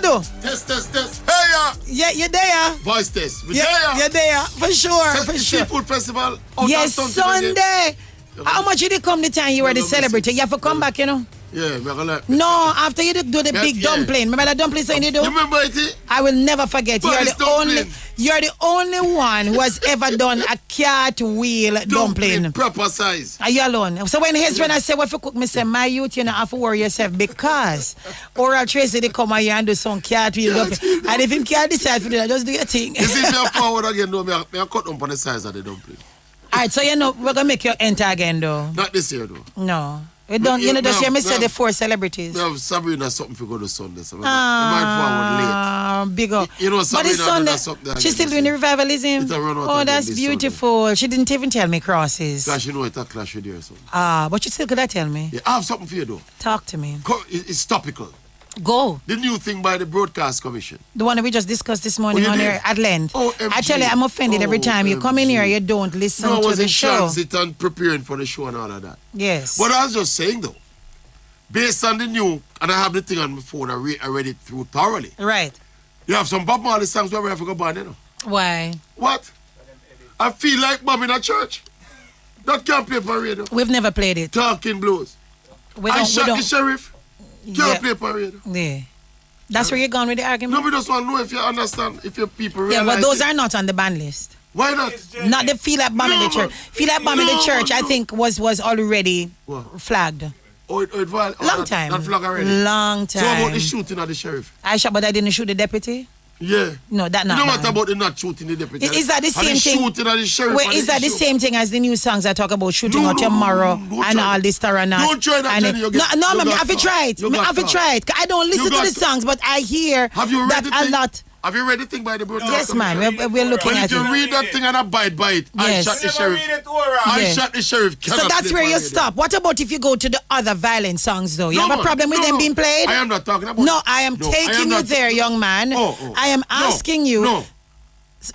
you do? Test. Hey, Yeah, you're there. voice test. We Yeah, there. you're there. For sure, for sure. Seafood festival. Yes, Sunday. How much did you come the time you were the celebrity? You have to come back, you know. Yeah, we're gonna. No, after you do the big dumpling. Remember that dumpling saying you do? You remember it? I will never forget. You're the only one who has ever done a cartwheel dumpling. Proper size. Are you alone? So when I say what for cook, me say my youth, you know, have to worry yourself because Oral Tracey they come here and do some cartwheel dumpling. And if him can't decide for that, just do your thing. You see, me forward again, no, me cut on the size of the dumpling. Alright, so you know we're gonna make you enter again though. Not this year though. No. We don't, you know, just hear me say the 4 celebrities. We have Sabrina something for go to Sunday. So we might forward late. Big up. You know, Sabrina but it's Sunday. She's still doing the revivalism. Oh, that's beautiful. Sunday. She didn't even tell me crosses. Because she know it's a clash with you or something. But you still could tell me. Yeah, I have something for you though. Talk to me. It's topical. Go. The new thing by the Broadcast Commission. The one that we just discussed this morning on here at length. I tell you, I'm offended every time you come in here, you don't listen to the show. I was in transit and preparing for the show and all of that. Yes. But I was just saying though, based on the new, and I have the thing on my phone, I read it through thoroughly. Right. You have some Bob Marley songs where we have to go band, you know. Why? What? I feel like Bob in a church. That can't play for radio. We've never played it. Talking Blues. I shot the sheriff. Can't play for radio. Yeah. That's where you're going with the argument? No, we just want to know if you understand, if your people realize. Yeah, but those are not on the ban list. Why not? Not the Feel Like Bomb in the Church. Feel Like Bomb in the Church, I think, was already flagged. Long time. Not flag already? Long time. So what about the shooting of the sheriff? I shot, but I didn't shoot the deputy? Yeah. No, that not. No matter about the not shooting the deputy. Is that the same thing? Shooting of the sheriff. Wait, is that the same thing as the new songs I talk about shooting out your marrow and all this and that? Don't try that, Jenny. No, man, I have to try it. I have to try it. I don't listen to the songs, but I hear that a lot. Have you read the thing by the Broadcast? Yes, man. We're looking at it. But if you read that thing and abide by it, yes. I shot the sheriff. I shot the sheriff. So that's where you stop. What about if you go to the other violent songs, though? You have a problem with them being played? I am not talking about. No, I am taking you there, young man. I am asking you.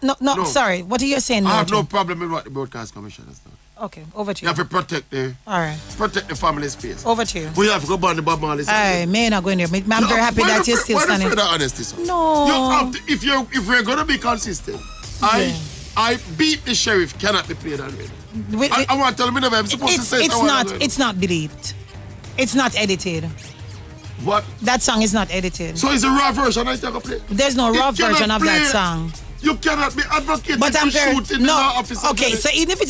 No, sorry. What are you saying? I have no problem with what the Broadcast Commission has done. Okay, over to you. You have to protect the family space. Over to you. We have to go back to Bob Marley. I may not go in there. I'm very happy that you're still standing. Why the honesty, sir? No. You have to, if we're going to be consistent, I beat the sheriff cannot be played on radio. I want to tell him I'm supposed to say it's not believed. It's not edited. What? That song is not edited. So it's a raw version I take a play? There's no raw version of that song. You cannot be advocating for shooting in the office. Okay, so even if it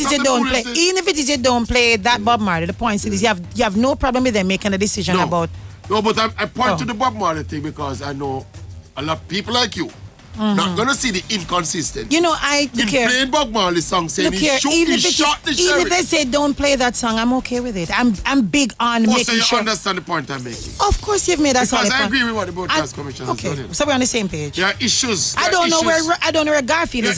is you don't play that Bob Marley, the point is you have no problem with them making a decision about. No, but I point to the Bob Marley thing because I know a lot of people like you not gonna see the inconsistent. You know, I look here. Playing Bob Marley song saying he shot the sheriff. Even if they say don't play that song, I'm okay with it. I'm big on making sure. You understand the point I'm making? Of course, you've made that solid point. Because I agree with what the Broadcast Commission has done. So we're on the same page. There are issues. I don't know where Garfield is.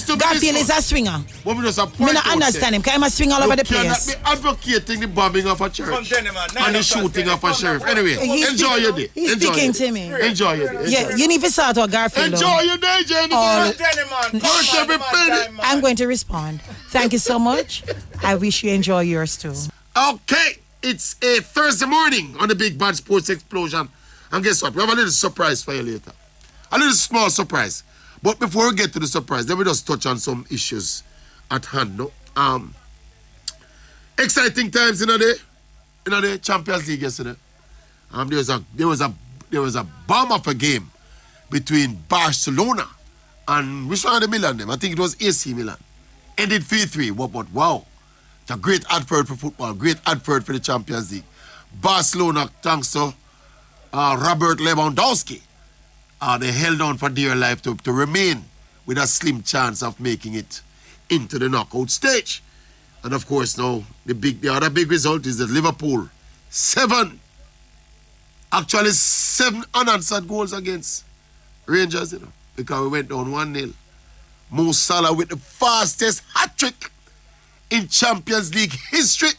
Garfield is a swinger. What we just a point. I don't understand him. Can I swing all over the place? You cannot be advocating the bombing of a church and the shooting of a sheriff. Anyway, enjoy your day. He's speaking to me. Enjoy your day. Yeah, you need to start with Garfield. Enjoy your day, Jenny. I'm going to respond. Thank you so much. I wish you enjoy yours too. Okay, it's a Thursday morning on the Big Bad Sports Explosion. And guess what? We have a little surprise for you later. A little small surprise. But before we get to the surprise, let me just touch on some issues at hand. No? Exciting times in the Champions League yesterday. There was a bomb of a game between Barcelona and which one of the Milan them? I think it was AC Milan. Ended 3-3. But wow. It's a great advert for football. Great advert for the Champions League. Barcelona, thanks to Robert Lewandowski, they held on for dear life to remain with a slim chance of making it into the knockout stage. And of course now, the other big result is that Liverpool, 7 unanswered goals against Rangers, because we went down 1-0. Mo Salah with the fastest hat-trick in Champions League history.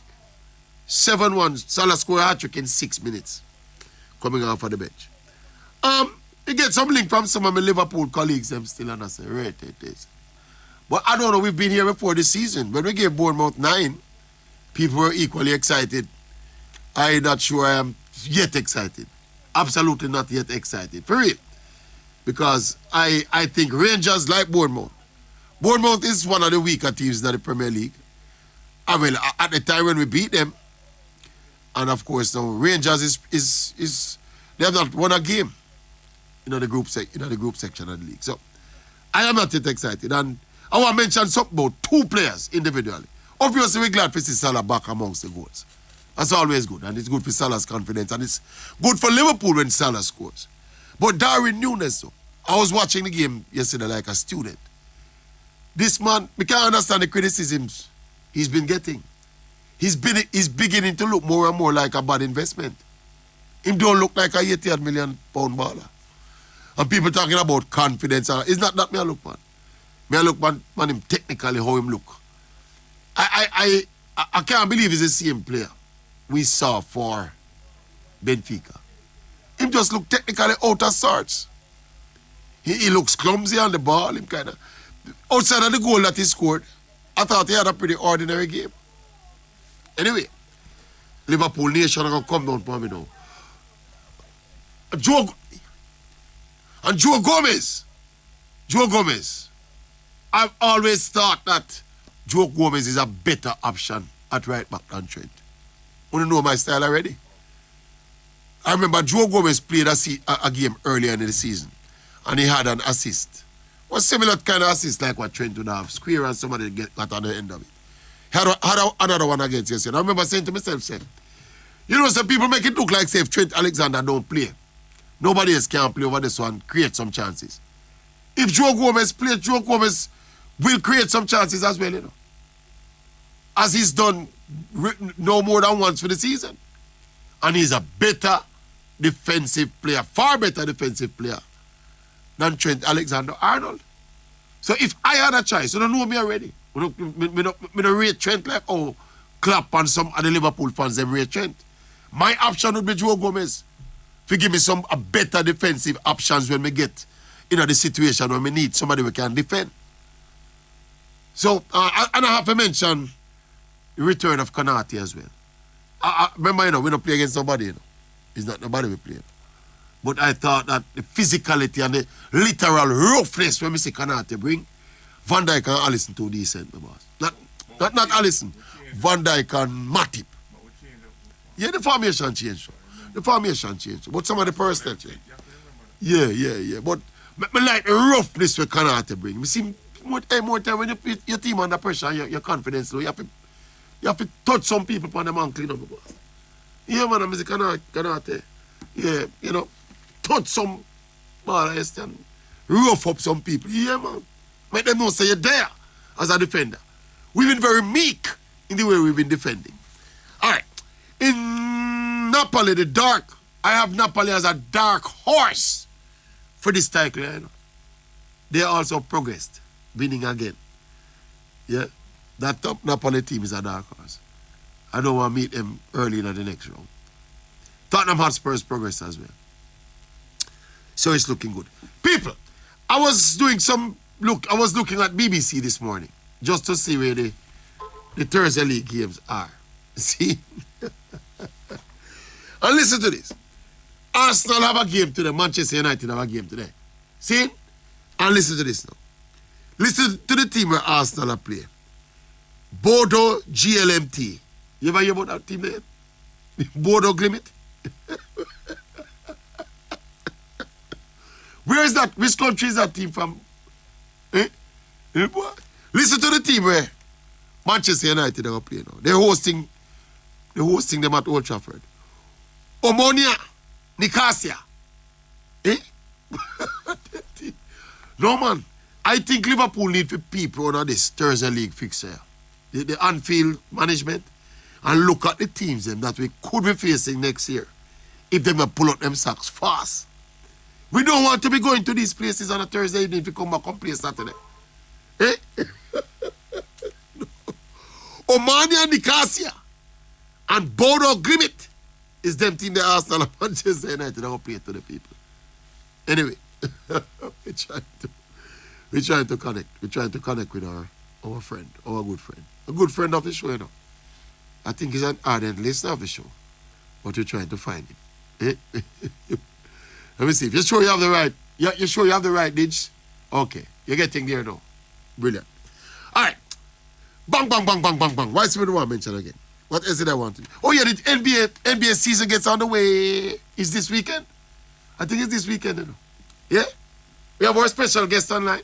7-1. Salah scored a hat-trick in 6 minutes. Coming off of the bench. You get some link from some of my Liverpool colleagues, I'm still on say, right, it is. But I don't know, we've been here before this season. When we gave Bournemouth 9, people were equally excited. I'm not sure I am yet excited. Absolutely not yet excited. For real. because I think Rangers like Bournemouth. Bournemouth is one of the weaker teams in the Premier League. I mean, at the time when we beat them, and of course now Rangers is they have not won a game the group section of the league. So I am not yet excited, and I want to mention something about two players individually. Obviously, we're glad to see Salah back amongst the goals. That's always good, and it's good for Salah's confidence, and it's good for Liverpool when Salah scores. But Darwin Núñez, though, I was watching the game yesterday like a student. This man, we can't understand the criticisms he's been getting. He's beginning to look more and more like a bad investment. Him don't look like a 88 million pound baller. And people talking about confidence. It's not that me I look, man. Me I look, man, him technically how him look. I can't believe he's the same player we saw for Benfica. Him just look technically out of sorts. He looks clumsy on the ball. Him kind of outside of the goal that he scored, I thought he had a pretty ordinary game. Anyway, Liverpool nation are going to come down for me now. Joe Gomez. I've always thought that Joe Gomez is a better option at right back than Trent. You know my style already? I remember Joe Gomez played a game earlier in the season, and he had an assist. Was similar kind of assist like what Trent would have. Square and somebody got on the end of it. Had another one against yesterday. I remember saying to myself, some people make it look like say if Trent Alexander don't play, nobody else can play over this one, create some chances. If Joe Gomez plays, Joe Gomez will create some chances as well, as he's done no more than once for the season. And he's a better defensive player, far better defensive player than Trent Alexander-Arnold. So if I had a choice, you don't know me already. Me don't rate Trent like Klopp and some of the Liverpool fans, them rate Trent. My option would be Joe Gomez. To give me some better defensive options when we get the situation when we need somebody we can defend. So, and I have to mention the return of Konate as well. Remember, we don't play against nobody, It's not nobody we play. But I thought that the physicality and the literal roughness when we see Konate bring, Van Dijk and Alisson too decent, my boss. Not Alisson. Van Dijk and Matip. Yeah, the formation changed. But some of the personnel changed. Yeah. But I like the roughness we Konate bring. We see more time when you put your team under pressure and your confidence low, you have to touch some people on them and clean up, my boss. Yeah, man, I'm Konate. Yeah, touch some ballers and rough up some people. Yeah, man. Make them know say you're there as a defender. We've been very meek in the way we've been defending. All right. In Napoli, I have Napoli as a dark horse for this title. They also progressed, winning again. Yeah. That top Napoli team is a dark horse. I don't want to meet them early in the next round. Tottenham Hotspur's progress as well. So it's looking good. People, I was looking at BBC this morning just to see where the Thursday League games are. See? And listen to this. Arsenal have a game today. Manchester United have a game today. See? And listen to this now. Listen to the team where Arsenal are playing. Bodo GLMT. You ever hear about that team there? Bodo Glimmet? Where is that? Which country is that team from? Listen to the team where Manchester United are playing now. They're hosting them at Old Trafford. Omonia, Nicasia. No, man. I think Liverpool need for people on this Thursday League fixture. The Anfield management, and look at the teams that we could be facing next year if they will pull up them socks fast. We don't want to be going to these places on a Thursday evening if we come back and play Saturday. Omania Nicasia and Bodo Glimmet is them team the Arsenal and Manchester United that will play to the people. Anyway, we're trying to connect. We're trying to connect with our friend, our good friend. A good friend of the show, I think he's an ardent listener of the show. But we're trying to find him. Let me see. If you're sure you have the right You sure you have the right digits? Okay. You're getting there now. Brilliant. All right. Bang, bang, bang, bang, bang, bang. Why is it want to mention again? What is it I want to? Oh, yeah, the NBA season gets on the way. Is this weekend? I think it's this weekend, you know. Yeah? We have our special guest online.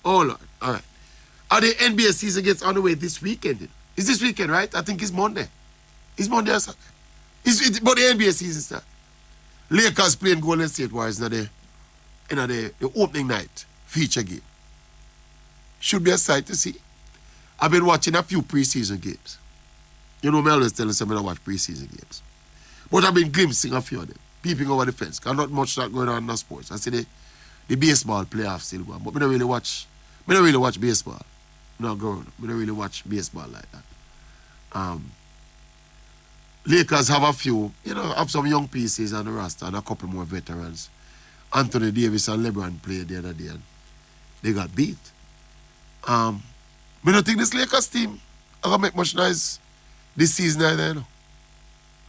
Oh, Lord. All right. The NBA season gets on the way this weekend. You know? It's this weekend, right? I think it's Monday. It's Monday or Saturday. But the NBA season starts. Lakers playing Golden State Warriors in the opening night feature game. Should be a sight to see. I've been watching a few preseason games. You know, me always telling some I watch preseason games. But I've been glimpsing a few of them, peeping over the fence. Because not much that going on in the sports. I see the baseball playoffs still going. But I don't really watch baseball. No, girl, I don't really watch baseball like that. Lakers have a few, have some young pieces on the roster and a couple more veterans. Anthony Davis and LeBron played the other day and they got beat. I don't think this Lakers team are going to make much noise this season either, you know.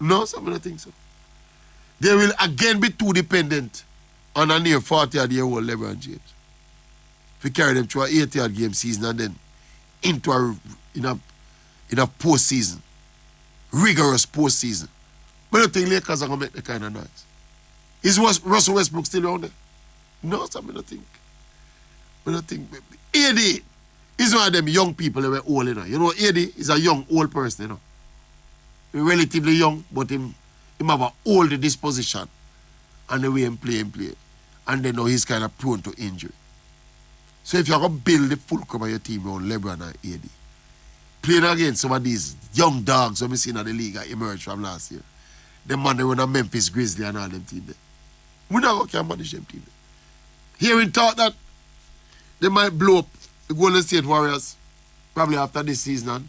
No, I don't think so. They will again be too dependent on a near 40-year-old LeBron James. If we carry them through an 80-yard game season and then into in a postseason, rigorous postseason. But I don't think Lakers are going to make the kind of noise. Is Russell Westbrook still around there? No, I don't think. I don't think. AD is one of them young people that were old, you know. You know, AD is a young, old person, you know. Relatively young, but him have an old disposition and the way him play. And then now he's kind of prone to injury. So if you're going to build the full crop of your team around LeBron and AD, playing against some of these young dogs who we seen in the league that emerged from last year, the man they run a Memphis Grizzlies and all them team there. We not going to manage them team there. Hearing talk that they might blow up the Golden State Warriors probably after this season, and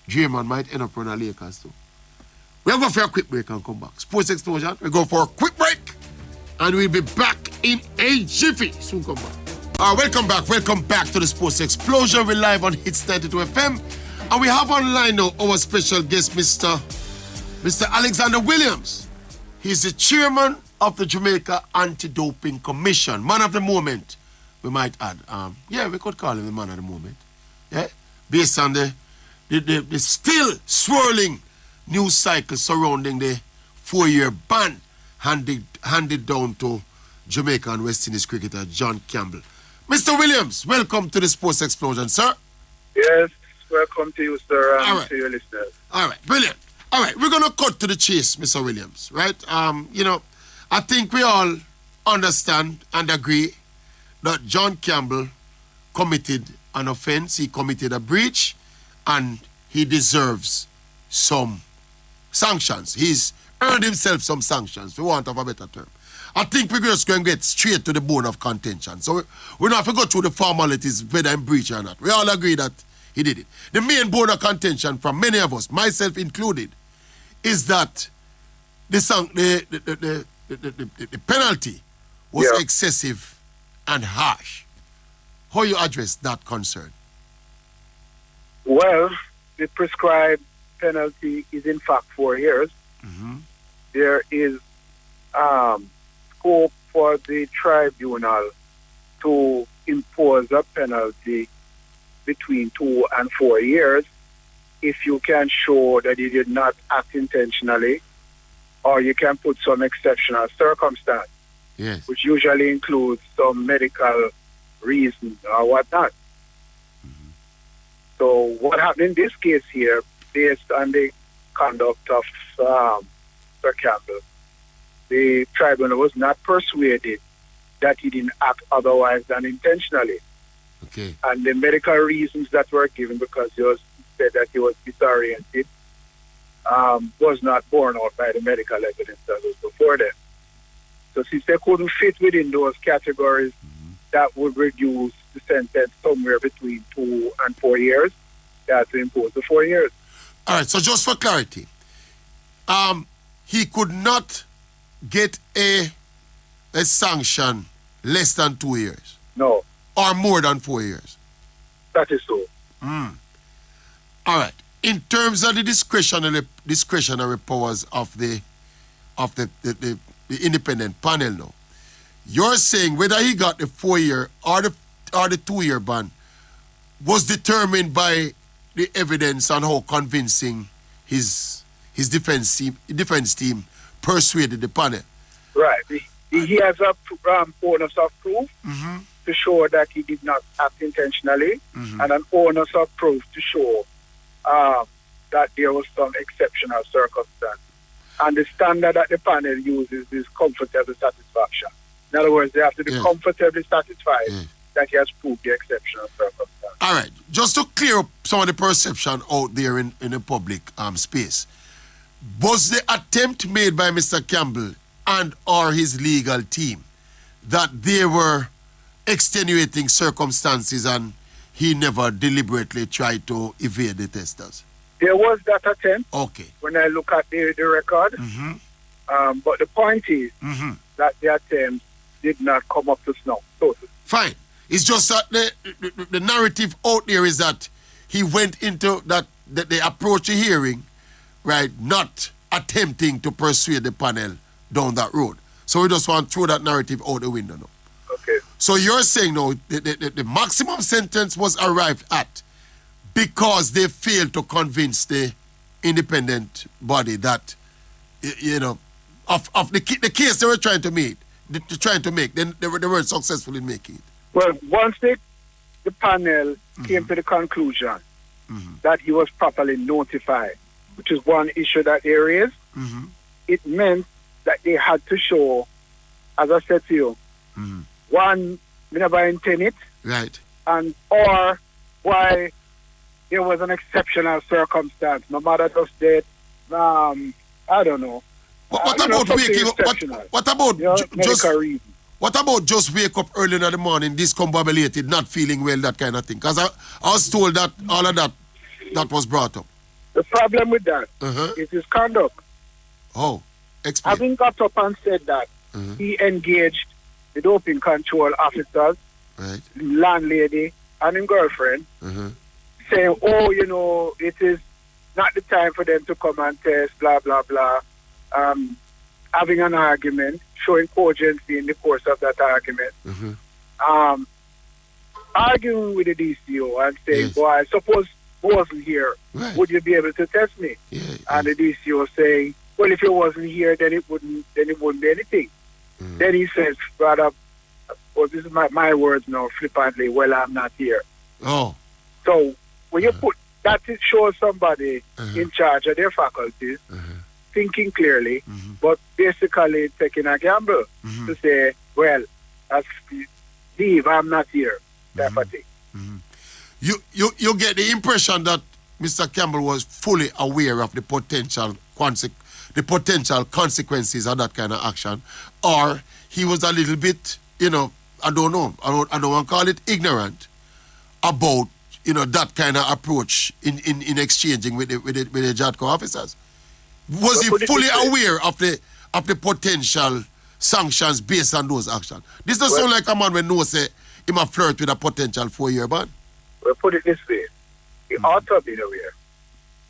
Draymond might end up running the Lakers too. We'll go for a quick break and come back. Sports Explosion, we'll go for a quick break and we'll be back in a jiffy. Soon come back. Welcome back to the Sports Explosion. We're live on Hits 92 FM. And we have online now our special guest, Mr. Alexander Williams. He's the chairman of the Jamaica Anti-Doping Commission. Man of the moment, we might add. We could call him the man of the moment. Yeah? Based on the still swirling news cycle surrounding the 4-year ban handed down to Jamaica and West Indies cricketer John Campbell. Mr. Williams, welcome to the Sports Explosion, sir. Yes, welcome to you, sir, and all right. to your listeners. All right, brilliant. All right, we're going to cut to the chase, Mr. Williams, right? I think we all understand and agree that John Campbell committed an offense, he committed a breach, and he deserves some sanctions. He's earned himself some sanctions, for want of a better term. I think we're just going to get straight to the bone of contention. So we're not going to go through the formalities, whether I'm breach or not. We all agree that he did it. The main bone of contention from many of us, myself included, is that the penalty was excessive and harsh. How you address that concern? Well, the prescribed penalty is in fact 4 years. Mm-hmm. There is scope for the tribunal to impose a penalty between 2 and 4 years if you can show that you did not act intentionally, or you can put some exceptional circumstance, yes, which usually includes some medical reason or whatnot. Mm-hmm. So what happened in this case here, based on the conduct of Sir Campbell, the tribunal was not persuaded that he didn't act otherwise than intentionally. Okay. And the medical reasons that were given, because he said that he was disoriented, was not borne out by the medical evidence that was before them. So since they couldn't fit within those categories, mm-hmm, that would reduce the sentence somewhere between 2 and 4 years. They had to impose the 4 years. All right, so just for clarity, he could not get a sanction less than 2 years? No. Or more than 4 years? That is so. All right. In terms of the discretionary powers of the independent panel now, You're saying whether he got the 4-year or the 2-year ban was determined by the evidence and how convincing his defense team persuaded the panel. Right. He has a onus of proof to show that he did not act intentionally, and an onus of proof to show that there was some exceptional circumstance. And the standard that the panel uses is comfortable satisfaction. In other words, they have to be comfortably satisfied that he has proved the exceptional circumstance. All right. Just to clear up some of the perception out there in the public space, was the attempt made by Mr. Campbell and or his legal team that there were extenuating circumstances and he never deliberately tried to evade the testers? There was that attempt. Okay. When I look at the record. But the point is that the attempt did not come up to snuff. Fine. It's just that the narrative out there is that he went into that they approached the hearing, right, not attempting to persuade the panel down that road. So we just want to throw that narrative out the window now. Okay. So you're saying now the maximum sentence was arrived at because they failed to convince the independent body that, of the case they were trying to make, then they weren't successful in making it. Well, once the panel came to the conclusion that he was properly notified, which is one issue that they raised, it meant that they had to show, as I said to you, one, we never intend it, right, and or why there was an exceptional circumstance. My mother just dead. I don't know. What about waking up? What about what about just wake up early in the morning, discombobulated, not feeling well, that kind of thing? Because I was told that all of that was brought up. The problem with that is his conduct. Oh, explain. Having got up and said that, he engaged the doping control officers, right, landlady, and his girlfriend, saying, it is not the time for them to come and test, blah, blah, blah. Having an argument, showing cogency in the course of that argument. Arguing with the DCO and saying, boy, suppose I wasn't here, would you be able to test me? And the DCO saying, well, if you wasn't here, then it wouldn't be anything. Then he says, brother, this is my words now, flippantly, well, I'm not here. Oh. So when you put that, it shows somebody in charge of their faculties, thinking clearly, but basically taking a gamble to say, well, Steve, I'm not here, type of thing. You get the impression that Mr. Campbell was fully aware of the potential consequences of that kind of action, or he was a little bit, I don't know, I don't want to call it ignorant about, that kind of approach in exchanging with the JADCO officers. Was he fully aware of the potential sanctions based on those actions? This doesn't sound like a man when no say he might flirt with a potential 4-year ban. Well, put it this way. He ought to have been aware.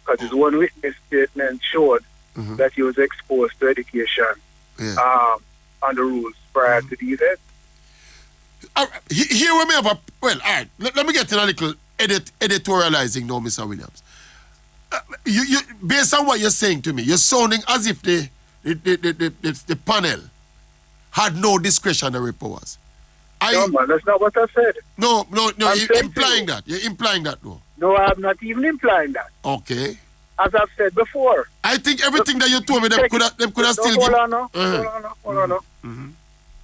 Because his one witness statement showed that he was exposed to education on the rules prior to the event. Here we may have all right, let me get in a little editorializing now, Mr. Williams. You based on what you're saying to me, you're sounding as if the panel had no discretionary powers. No, man, that's not what I said. No, you're implying that. You're implying that, though. No, I'm not even implying that. Okay. As I've said before. I think everything that you told me, them could have still given. Hold on.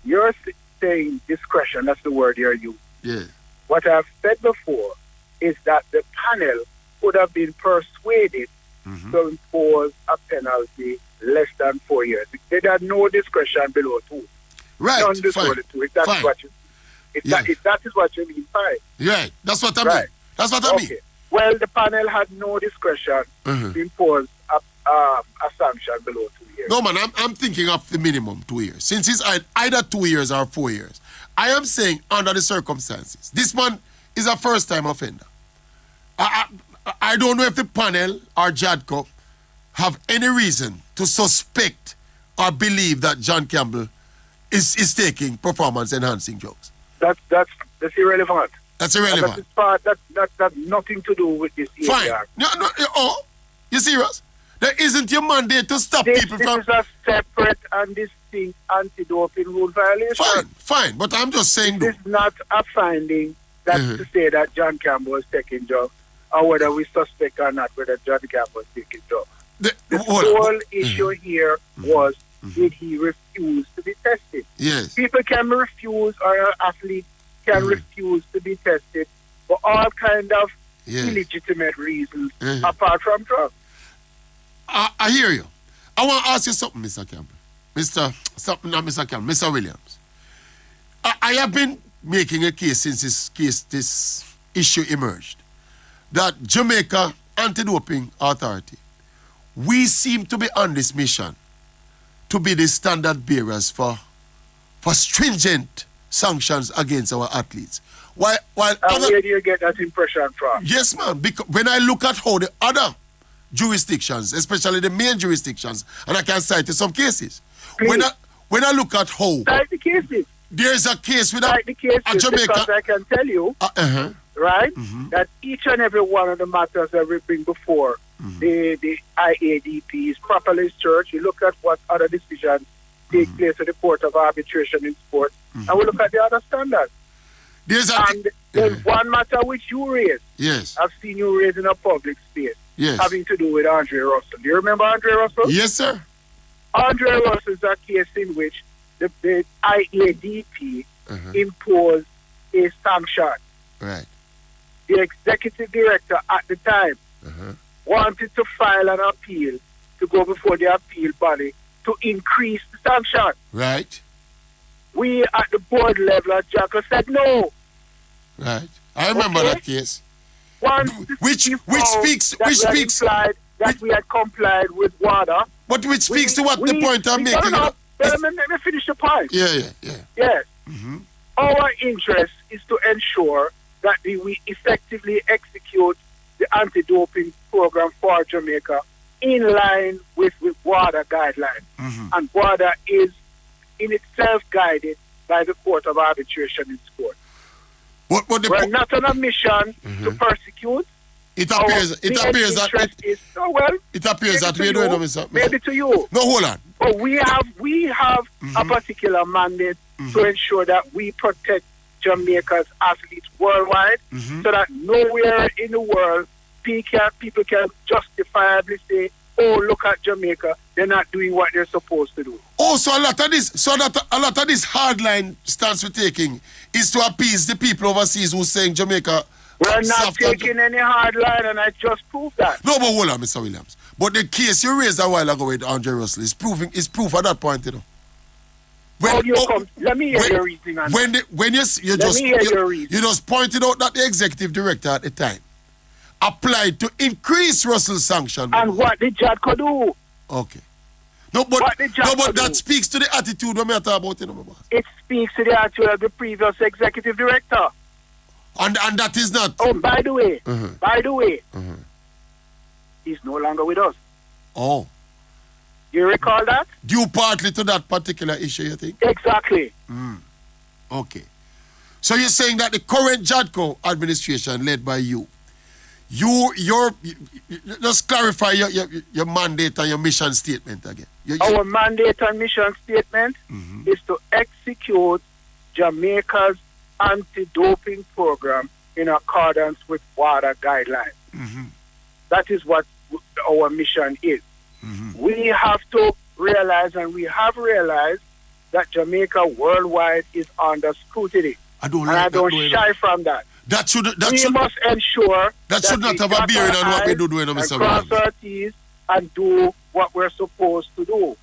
You're saying discretion, that's the word you're using. Yeah. What I've said before is that the panel could have been persuaded to impose a penalty less than 4 years. They had no discretion below 2. Right, none below 2. If that's what you if that is what you mean, fine. Right, that's what I mean. That's what I mean. Well, the panel had no discretion to impose a sanction below 2 years. No, man, I'm thinking of the minimum 2 years. Since it's either 2 years or 4 years. I am saying under the circumstances. This man is a first-time offender. I don't know if the panel or JADCO have any reason to suspect or believe that John Campbell is taking performance-enhancing drugs. That's irrelevant. That's irrelevant. And that's nothing to do with this Fine. ADR. No, you serious? There isn't your mandate to stop people from... This is a separate and distinct anti-doping rule violation. Fine, but I'm just saying... This is not a finding that to say that John Campbell is taking drugs, or whether we suspect or not whether John Campbell is taking drugs. The whole issue here was, did he refuse to be tested? Yes. People can refuse, or an athlete can refuse to be tested for all kind of illegitimate reasons apart from drugs. I hear you. I want to ask you something, Mr. Campbell. Mr. Campbell, Mr. Williams. I have been making a case since this issue emerged that Jamaica Anti-Doping Authority, we seem to be on this mission to be the standard bearers for stringent sanctions against our athletes. While where do you get that impression from? Yes, ma'am. Because when I look at how the other jurisdictions, especially the main jurisdictions, and I can cite some cases. When I look at how... Cite the cases. There's a case with a Jamaica... Because I can tell you, right, that each and every one of the matters that we bring before the IADP is properly searched. You look at what other decisions take place at the Court of Arbitration in Sport, and we look at the other standards. There's one matter which you raised. Yes. I've seen you raise in a public space. Yes. Having to do with Andre Russell. Do you remember Andre Russell? Yes, sir. Andre Russell is a case in which the IADP imposed a sanction. Right. The executive director at the time wanted to file an appeal to go before the appeal body to increase the sanction. Right. We at the board level at JADCO said no. Right. I remember that case. Which speaks that we had complied with WADA. But which speaks to what the point I'm making. Let me finish the point. Yeah. Yes. Our interest is to ensure that we effectively execute the anti-doping program for Jamaica in line with WADA guidelines. And WADA is in itself guided by the Court of Arbitration in Sport. We're not on a mission to persecute. It appears that we're doing it. Maybe to you. No, hold on. But we have a particular mandate to ensure that we protect Jamaica's athletes worldwide, so that nowhere in the world people can justifiably say, "Oh, look at Jamaica; they're not doing what they're supposed to do." Oh, so a lot of this hardline stance we're taking is to appease the people overseas who saying Jamaica. We're not taking any hard line, and I just proved that. No, but hold on, Mr. Williams. But the case you raised a while ago with Andre Russell is proof at that point, you know. Let me hear your reasoning on that. You just pointed out that the executive director at the time applied to increase Russell's sanction. And what did JADCO do? Okay. No, but that speaks to the attitude when we are talking about, you know, boss. It speaks to the attitude of the previous executive director. And that is not... Oh, by the way, he's no longer with us. Oh. You recall that? Due partly to that particular issue, you think? Exactly. Okay. So you're saying that the current JADCO administration led by you, just clarify your mandate and your mission statement again. Our mandate and mission statement is to execute Jamaica's anti-doping program in accordance with WADA guidelines. That is what our mission is. We have to realize, and we have realized, that Jamaica worldwide is under scrutiny. I don't shy from that. We must ensure that should not have a bearing on what we do doing, Mr. Williams. Cross our T's and do what we're supposed to do.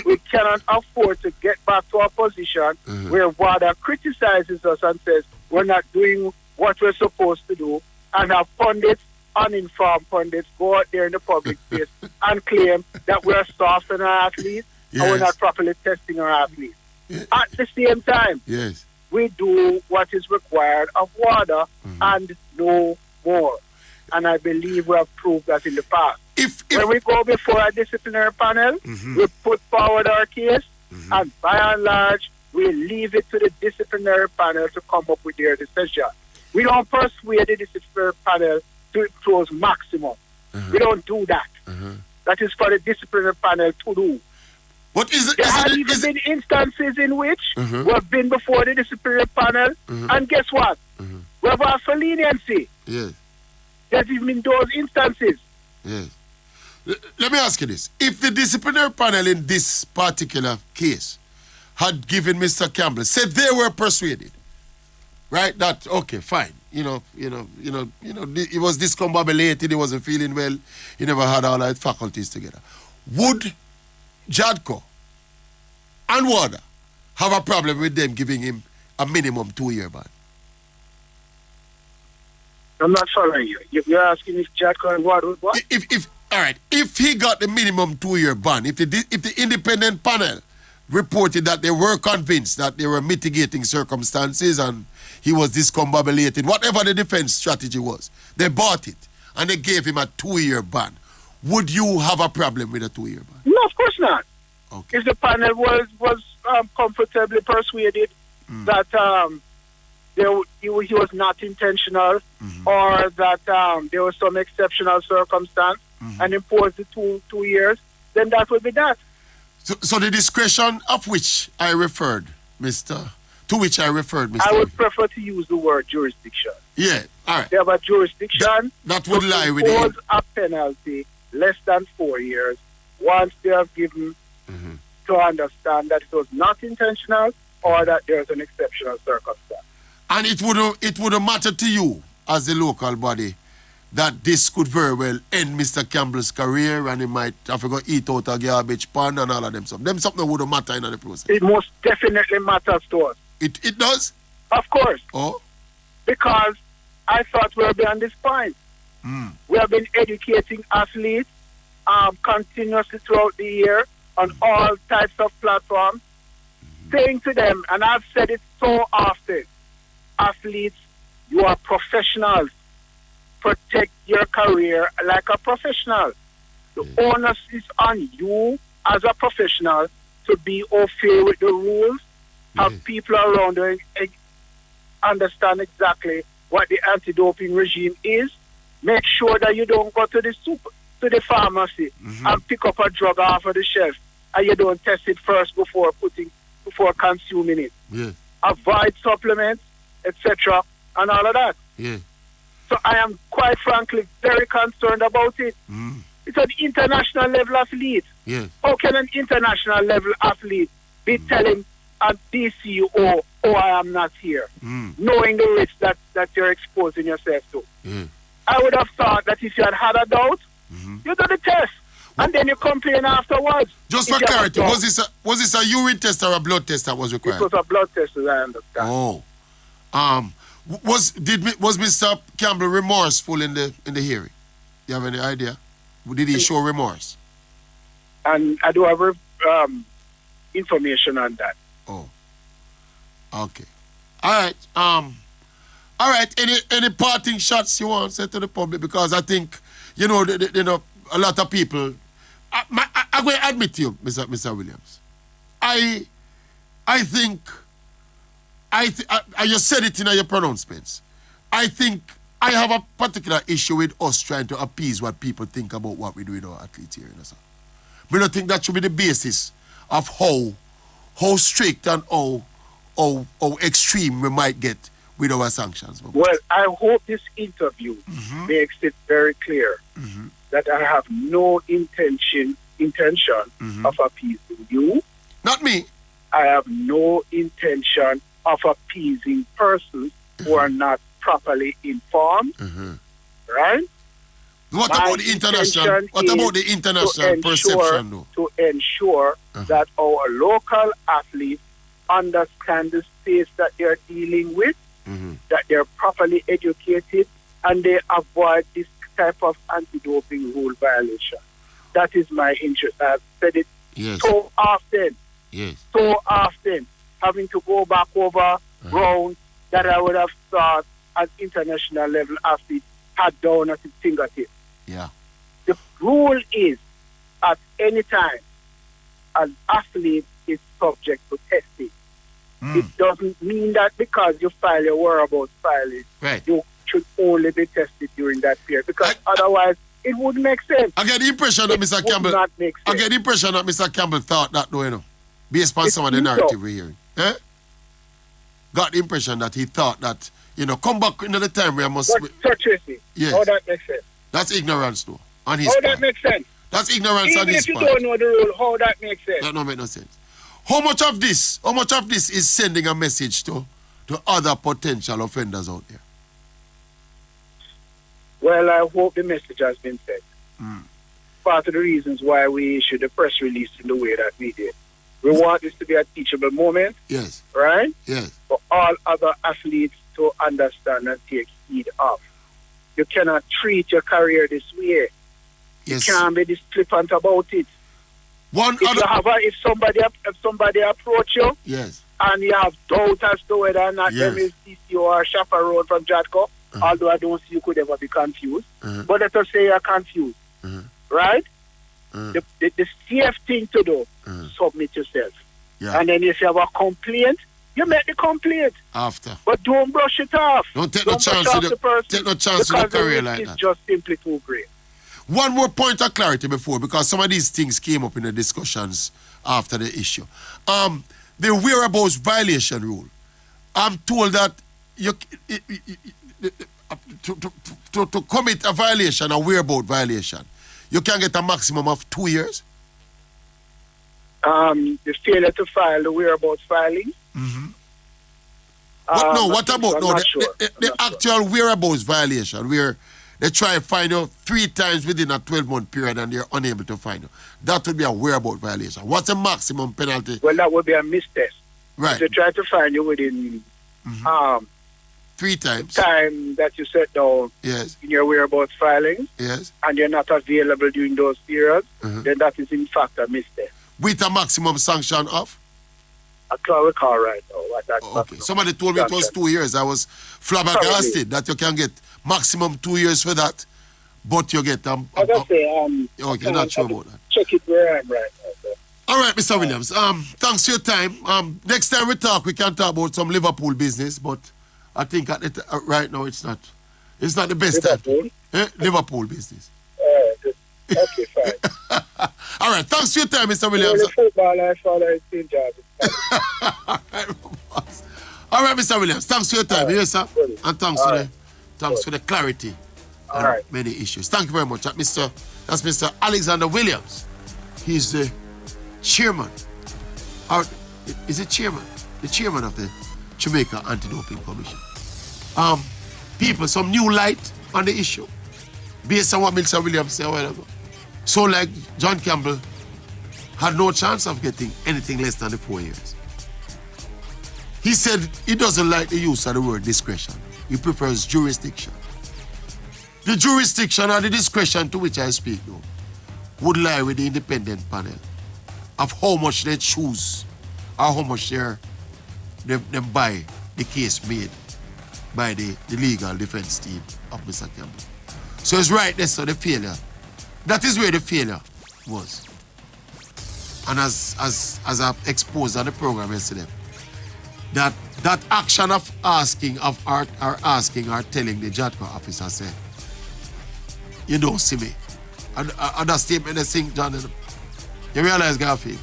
We cannot afford to get back to a position where WADA criticizes us and says we're not doing what we're supposed to do, and have pundits, uninformed pundits, go out there in the public space and claim that we're soft on our athletes and we're not properly testing our athletes. At the same time, we do what is required of WADA and no more. And I believe we have proved that in the past. When we go before a disciplinary panel, we put forward our case, and by and large, we leave it to the disciplinary panel to come up with their decision. We don't persuade the disciplinary panel to impose maximum. We don't do that. That is for the disciplinary panel to do. What is it? There have even been instances in which we have been before the disciplinary panel, and guess what? We have asked for leniency. Yes. There's even been those instances. Yes. Let me ask you this. If the disciplinary panel in this particular case had given Mr. Campbell, said they were persuaded, right, that, okay, fine, he was discombobulated, he wasn't feeling well, he never had all his faculties together. Would JADCO and WADA have a problem with them giving him a minimum 2-year ban? I'm not following you. You're asking if JADCO and WADA would what? All right, if he got the minimum 2-year ban, if the independent panel reported that they were convinced that there were mitigating circumstances and he was discombobulated, whatever the defense strategy was, they bought it and they gave him a 2-year ban. Would you have a problem with a 2-year ban? No, of course not. Okay. If the panel was comfortably persuaded that he was not intentional or that there was some exceptional circumstance and imposed the 2 years, then that would be that. So the discretion of which I referred, Mr. I would prefer to use the word jurisdiction. Yeah, all right. They have a jurisdiction that would lie with impose a penalty less than 4 years once they have given to understand that it was not intentional or that there is an exceptional circumstance. And it wouldn't matter to you as the local body that this could very well end Mr. Campbell's career and he might have to go eat out a garbage pan and all of them stuff. Them something wouldn't matter in the process. It most definitely matters to us. It does? Of course. Oh? Because I thought we were beyond this point. We have been educating athletes continuously throughout the year on all types of platforms, saying to them, and I've said it so often, athletes, you are professionals. Protect your career like a professional. The onus is on you as a professional to be au fait with the rules, have people around you understand exactly what the anti-doping regime is. Make sure that you don't go to the pharmacy and pick up a drug off of the shelf and you don't test it first before consuming it. Yeah. Avoid supplements, etc., and all of that. Yeah. So I am quite frankly very concerned about it. It's an international level athlete. Yes. How can an international level athlete be telling a DCO, oh, I am not here, knowing the risk that you're exposing yourself to? I would have thought that if you had a doubt, you do the test. And then you complain afterwards. Just for clarity, was this a urine test or a blood test that was required? It was a blood test, as I understand. Oh. Was Mr. Campbell remorseful in the hearing? Do you have any idea? Did he show remorse? And I do have information on that. Oh. Okay. All right. Any parting shots you want to say to the public? Because I think, a lot of people. I'm going to admit to you, Mr. Williams. I think. You said it in your pronouncements. I think I have a particular issue with us trying to appease what people think about what we do with our athletes here. I don't think that should be the basis of how strict and how extreme we might get with our sanctions. Well, I hope this interview makes it very clear that I have no intention of appeasing you. Not me. I have no intention of appeasing persons who are not properly informed. Right? What about the international perception, though? To ensure that our local athletes understand the space that they're dealing with, that they're properly educated, and they avoid this type of anti-doping rule violation. That is my interest. I've said it so often. So often, having to go back over ground that I would have thought an international level athlete had down at its fingertips. Yeah. The rule is at any time an athlete is subject to testing. It doesn't mean that because you file your whereabouts filing, you should only be tested during that period. Because otherwise, it wouldn't make sense. I get the impression that Mr. Campbell. Not make sense. I get the impression that Mr. Campbell thought that, though, you know, based on some of the narrative we're hearing. Got the impression that he thought that, you know, come back into the time where I must. But Tracey, how that makes sense? That's ignorance, though. On his how part. That makes sense? That's ignorance on his part. Even if you don't know the rule, how that makes sense? That don't make no sense. How much of this is sending a message to other potential offenders out there? Well, I hope the message has been sent. Part of the reasons why we issued the press release in the way that we did. We want this to be a teachable moment. Yes. Right? Yes. For all other athletes to understand and take heed of. You cannot treat your career this way. Yes. You can't be this flippant about it. If somebody approach you, yes, and you have doubt as to whether or not them is CCO or chaperone from JADCO, although I don't see you could ever be confused. But let us say you're confused, right? The safe thing to do, submit yourself. Yeah. And then if you have a complaint, you make the complaint. After. But don't brush it off. Don't take no chance with the career like that. Because it's just simply too great. One more point of clarity before, because some of these things came up in the discussions after the issue. The whereabouts violation rule. I'm told that to commit a violation, a whereabouts violation, you can get a maximum of 2 years. The failure to file the whereabouts filing. What about the actual whereabouts violation where they try to find you 3 times within a 12-month period and you're unable to find you? That would be a whereabouts violation. What's the maximum penalty? Well, that would be a mistest. Right. If they try to find you within 3 times time that you set down in your whereabouts filings, and you're not available during those periods, then that is in fact a mistest. With a maximum sanction of? I can't recall right now what that okay. Somebody told me it was 2 years. I was flabbergasted that you can get maximum 2 years for that, but you get I gotta say, okay, not sure about that. Check it where I'm right now. So. All right, Mr. Williams. Thanks for your time. Next time we talk, we can talk about some Liverpool business, but I think right now it's not the best Liverpool? time. Liverpool business. Okay, fine. All right, thanks for your time, Mr. Williams. Football, I follow it in All right, Mr. Williams. Thanks for your time, yes, sir. And thanks for the clarity on many issues. Thank you very much. That's Mr. Alexander Williams. He's the chairman. Or is it chairman? The chairman of the Jamaica Anti-Doping Commission. People, some new light on the issue. Based on what Mr. Williams said a while ago. So like John Campbell had no chance of getting anything less than the 4 years. He said he doesn't like the use of the word discretion. He prefers jurisdiction. The jurisdiction or the discretion to which I speak though would lie with the independent panel of how much they choose or how much they buy the case made by the legal defense team of Mr. Campbell. So it's right there, so the failure. That is where the failure was. And as I've exposed on the program yesterday, that action of asking or telling the JADCO officer, say, you don't see me. And that statement they sing, John, you realize, Garfield?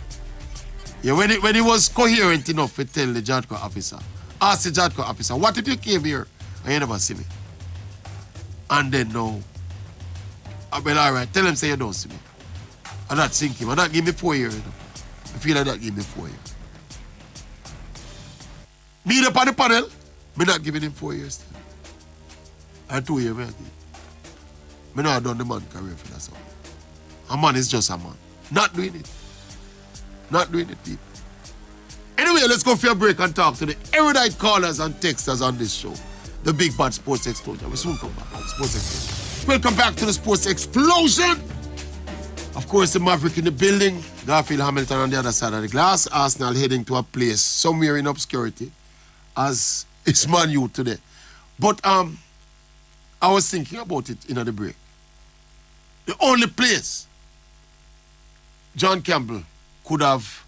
Yeah, when he was coherent enough to tell the JADCO officer, ask the JADCO officer, what if you came here and you never see me? And then no. Well, all right, tell him say you don't see me. And that sink him. And that give me 4 years. I feel like that give me 4 years. Me up on the panel, me not giving him 4 years. And 2 years, me not done the man career for that. A man is just a man. Not doing it. Not doing it, people. Anyway, let's go for a break and talk to the erudite callers and texters on this show. The Big Bad Sports Explosion. We'll soon come back. Sports Explosion. Welcome back to the Sports Explosion. Of course, the Maverick in the building. Garfield Hamilton on the other side of the glass. Arsenal heading to a place somewhere in obscurity, as it's Man U today. But I was thinking about it in the break. The only place John Campbell could have,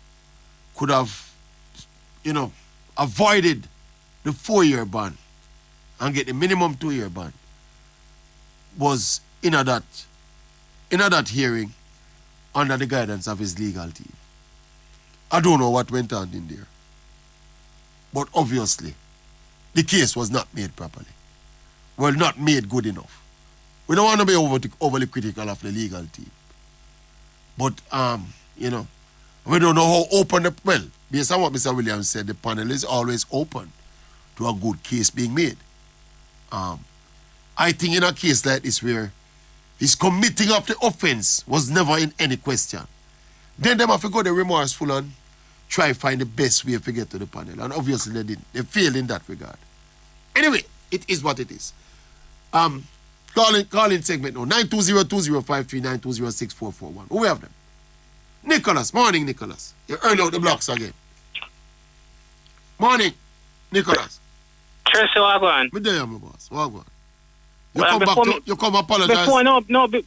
avoided the 4-year ban and get the minimum 2-year ban was in that hearing under the guidance of his legal team. I don't know what went on in there. But obviously, the case was not made properly. Well, not made good enough. We don't want to be overly critical of the legal team. But, we don't know how open based on what Mr. Williams said, the panel is always open to a good case being made. I think in a case like this where his committing of the offense was never in any question, then they have to go the remorseful and try to find the best way to get to the panel. And obviously they didn't. They failed in that regard. Anyway, it is what it is. Call in segment now. 920-2053, 920-6441. Who we have them? Nicholas. Morning, Nicholas. You're early out the blocks again. Morning, Nicholas. Tracey, Wagwan. Me there, my boss. Wagwan. You come apologize.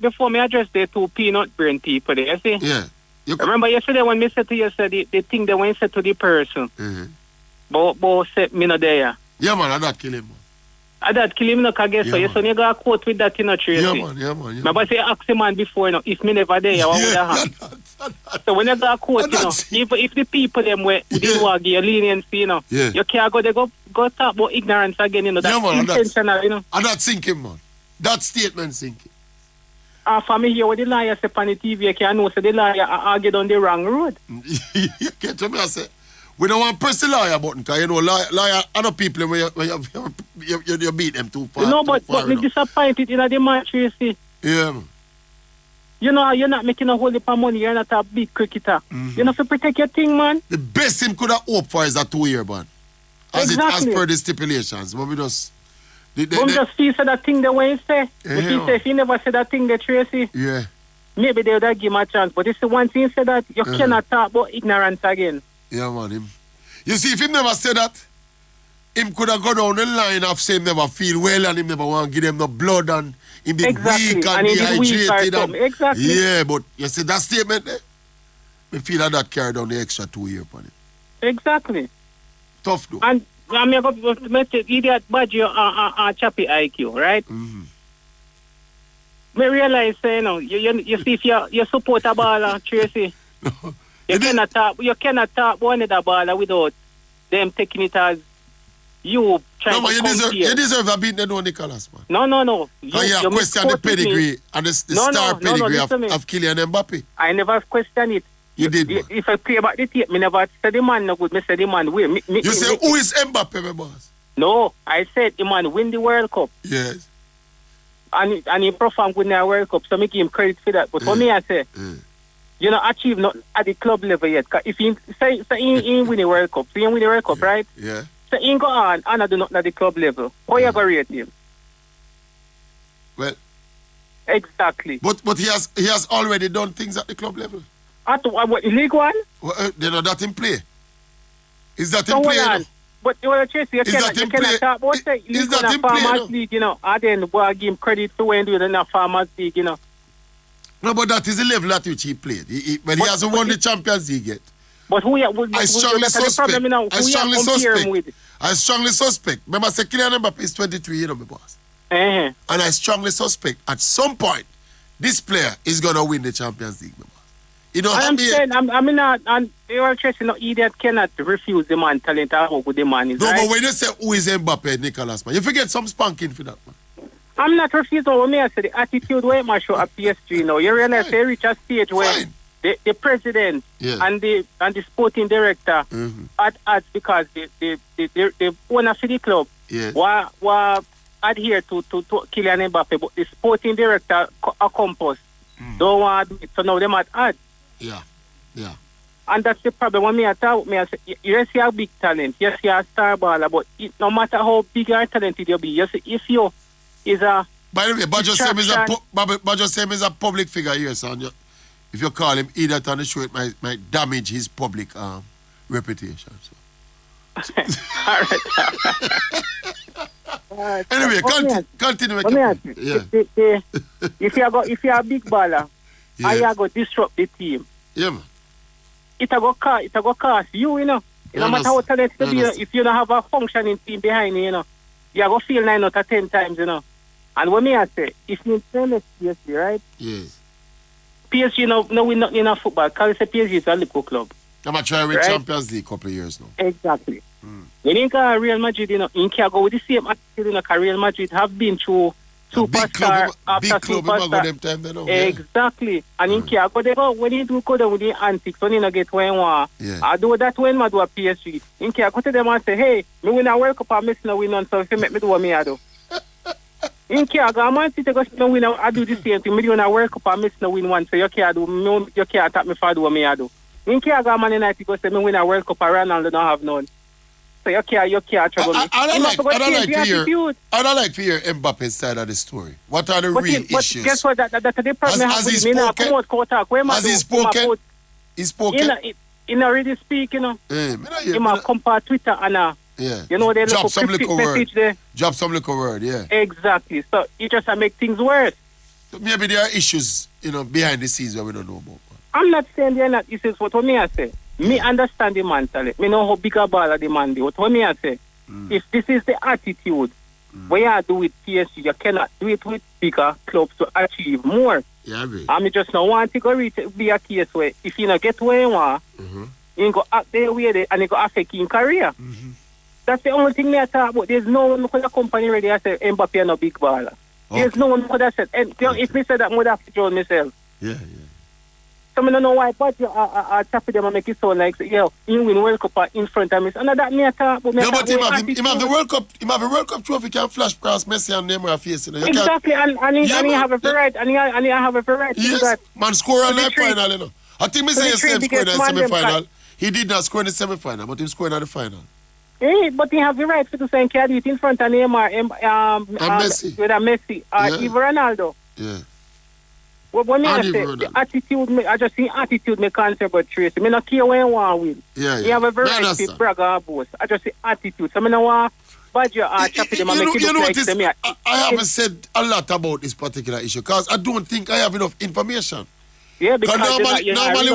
Before me address the two peanut brain people there, you see? Yeah. Remember yesterday when me said to you, said the thing they went said to the person. Mm-hmm. But said me not there. Yeah, man, I that kill him, man. I that kill him, no, I guess so. You so you got a quote with that, Tracey. Yeah, man. But say ask the man before, if me never there, what would have happened? So when you got a quote, if the people them were didn't want to give you leniency, you can't go talk about ignorance again, that's intentional, And that's sinking, man. That statement sinking. For me here, what the lawyer say on the TV, you can know, so the lawyer argued on the wrong road. You can't tell me, I say, we don't want to press the lawyer button, because lawyer, other people, when you beat them too far. But me disappointed in the match, you see. Yeah, man. You're not making a whole heap of money, you're not a big cricketer. Mm-hmm. You know, to protect your thing, man. The best him could have hoped for is a 2-year ban. As per the stipulations. But we just... just feel so that thing the way he say. If he never said that thing, the Tracey, maybe they would have give him a chance. But it's the one thing he said that you cannot talk about ignorance again. Yeah, man. You see, if he never said that, him could have gone down the line of saying never feel well and him never want to give them no blood and him be weak and dehydrated. Exactly. Yeah, but you see that statement there? I feel that carried down the extra 2 years on it. Exactly. Tough though. And I'm going to make idiot Baggio and Chappy IQ, right? Mm-hmm. I realize, you see if you support a baller, Tracey, you cannot talk one of the baller without them taking it as you trying to compare. You deserve a beat, no Nicholas, man. No. You question the pedigree and the star pedigree of Kylian Mbappe. I never question it. You did, man. If I play back the tape, I never said the man no good. I said the man win. You say, who is Mbappe, my boss? No, I said the man win the World Cup. Yes. And he performed good in the World Cup, so I give him credit for that. But for me, I say, you know, achieve not at the club level yet. Cause if he say he win the World Cup, so he win the World Cup, right? Yeah. So he go on and I do not at the club level. How you gonna rate him? Well. Exactly. But he has already done things at the club level. At what League One? Well, they know that in play. Is that in play? But you want to chase, you cannot talk about the League One and Farmers League, you know. And then we'll give him credit for when doing the Farmers League, you know. No, but that is the level at which he played. But he hasn't won the Champions League yet. But I strongly suspect. Remember, I said Kylian Mbappe is 23, you know, my boss. And I strongly suspect at some point this player is gonna win the Champions League, my boss. You know, I'm saying, and you are chasing no idiot cannot refuse the man talent or how good the man is. No, right? but when you say who is Mbappe, Nicholas, man, you forget some spanking for that, man. I'm not refusing what I say. The attitude where man show at PSG now. You realize they reach a stage where the president and the sporting director at odds because the owner for the club were adhere to Kylian Mbappe, but the sporting director Campbell don't want to do it. So now they're at odds. Yeah. And that's the problem. When I talk with me, I say, yes, you have big talent. Yes, you are a star baller. But no matter how big or talented you be, yes, if you is a... By the way, Baggio Sam is a public figure here, son. If you call him idiot on the show, it might damage his public reputation. So. All right. Anyway, continue. If you are a big baller, and you go disrupt the team. Yeah, man. It go cost you, you know. No matter how talented you be, if you don't have a functioning team behind you, you know, you're going to feel 9 out of 10 times, you know. And what me I say, if you tell PSG, right? Yes. PSG no win nothing in football. Because PSG is a Liverpool club. I'm going to try to win Champions League a couple of years now. Exactly. When you go Real Madrid, you know, you can go with the same attitude, you know, because Real Madrid have been through superstar after superstar. Exactly. And you can go there, when you do go down with the antics, when you don't get where you want. I do that when I do a PSG. You can go to them and say, hey, me win a World Cup, I'm missing a win on, so if you make me do what me I do. You can't go, Man City go no win, I do the same thing. Me do a World Cup, I'm missing a win one, so you can't do, you can't attack me for do what me I do. You can't go Man United go say me win a World Cup, and Ronaldo don't have none. So you can't trouble me. I don't like to hear Mbappe's side of the story. What are the real issues? Guess what? That's the problem. Has he spoken? He's spoken? He not really speak, you know. He might compare Twitter and you know, they drop some little word. There. Drop some little word, yeah. Exactly. So it just make things worse. So maybe there are issues, you know, behind the scenes that we don't know about. I'm not saying there are not issues. What me I say? Me understand the mentality. Me know how big a ball the man do. What me I say? If this is the attitude, what you do with PSG, you cannot do it with bigger clubs to achieve more. Yeah, I agree. I mean, just not want to go be a case where if you not get where you want, you go act there where they and it go affect your career. That's the only thing me I talk about. There's no one who could have company ready I say Mbappe no big baller. Okay. There's no one who could have said, and if me said that, I would have to join myself. Yeah. So I don't know why, but I tap them and make it sound like, you win World Cup in front of me. And that me I talk about. No, but him have the World Cup. Him have a World Cup trophy can flash across Messi and Neymar face. You know? Exactly, and he have a variety. And he have a variety. Yes, man score on that final, you know. I think me say the same score in the semi-final. He did not score in the semi-final, but he scored in the final. Hey, but he have the right to say can do it in front of Neymar and Messi. With a Messi even Ronaldo. Yeah. What me I say, the attitude, I just see attitude me concern about Tracey. Me not care when you want to win. Yeah. You have a variety of brag and boast. I just see attitude. So I don't want Baggio or Chappie them and make it look like them. I haven't said a lot about this particular issue because I don't think I have enough information. Yeah, because normally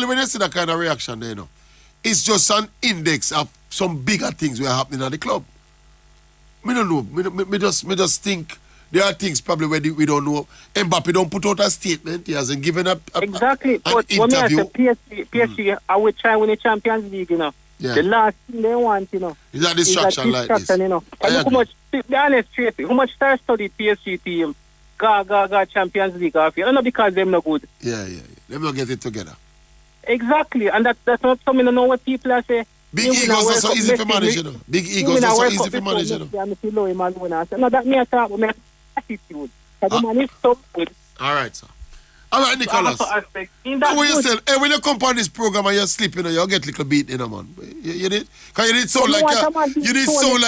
when you see that kind of reaction, you know, it's just an index of some bigger things were happening at the club. Me don't know. Me just think there are things probably where we don't know. Mbappe don't put out a statement. He hasn't given up exactly. an but interview. When I say PSG, I would try win the Champions League, you know. Yeah. The last thing they want, you know. Is that distraction like this? You know. And look how much, to be honest, Tracey, how much star studied PSG team go Champions League off you. Not because them no good. Yeah. Them not get it together. Exactly. And that's not something I know what people are saying. Big egos are so easy to manage, you know. Big egos are so easy to manage, you know. No, that me I talk about my attitude. The man is so good. All right, sir. All right, Nicholas. When you come on this program and you're sleeping, you get a little beat, you know, man. You did? Because you did sound like you did sound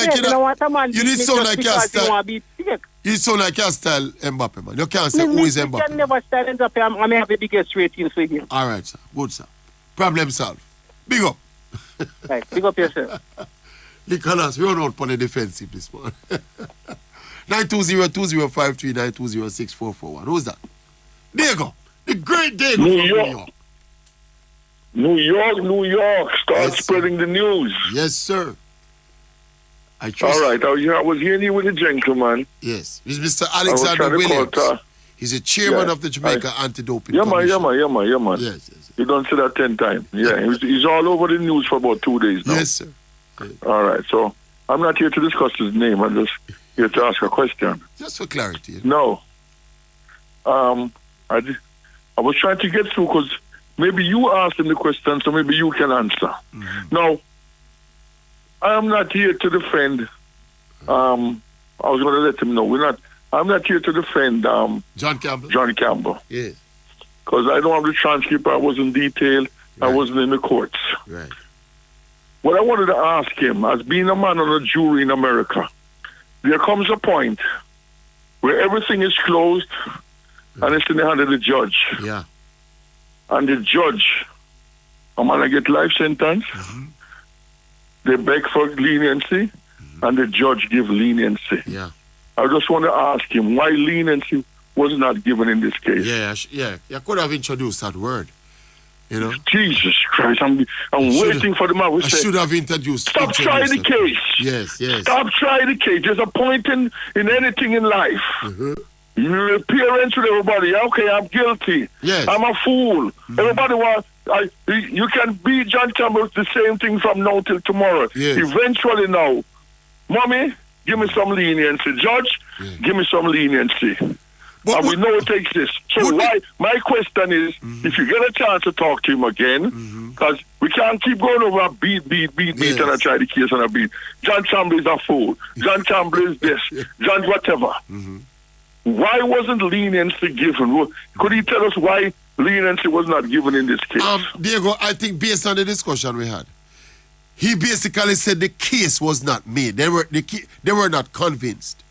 like your style Mbappe, man. You can't say who is Mbappe. You can never style Mbappe. I may have the biggest ratings for him. All right, sir. Good, sir. Problem solved. Big up. Right, big up yourself. Nicholas, we are not on the defensive this morning. 920-2053, 920-6441. Who's that? Deigo. The great Deigo from New York. New York. Start spreading the news. Yes, sir. I trust. All right. I was hearing you with a gentleman. Yes. It's Mr. Alexander Williams. He's a chairman of the Jamaica Anti-Doping Commission. Yeah, man. Yes. You don't say that 10 times. Yeah, he's all over the news for about 2 days now. Yes, sir. All right. So I'm not here to discuss his name. I'm just here to ask a question. Just for clarity. No. I was trying to get through because maybe you asked him the question, so maybe you can answer. Now, I am not here to defend. I was going to let him know. I'm not here to defend John Campbell. Yes. Because I don't have the transcript. I wasn't detailed. Right. I wasn't in the courts. Right. What I wanted to ask him, as being a man on a jury in America, there comes a point where everything is closed and it's in the hand of the judge. Yeah. And the judge, I'm going to get life sentence. They beg for leniency, and the judge give leniency. Yeah. I just want to ask him why leniency was not given in this case. Yeah. You could have introduced that word. You know? Jesus Christ, I'm waiting for the man who I said, should have introduced. Stop trying the case. Yes. Stop trying the case. There's a point in anything in life. Mm-hmm. You're appearance with everybody. Okay, I'm guilty. Yes. I'm a fool. Mm-hmm. Everybody wants. You can be John Campbell the same thing from now till tomorrow. Yes. Eventually now, Mommy, give me some leniency. Judge, give me some leniency. But we know it exists. So my question is, if you get a chance to talk to him again, because we can't keep going over a beat, and I try the case and a beat. John Campbell is a fool. John Campbell is this. John whatever. Why wasn't leniency given? Could he tell us why leniency was not given in this case? Deigo, I think based on the discussion we had, he basically said the case was not made. They were not convinced.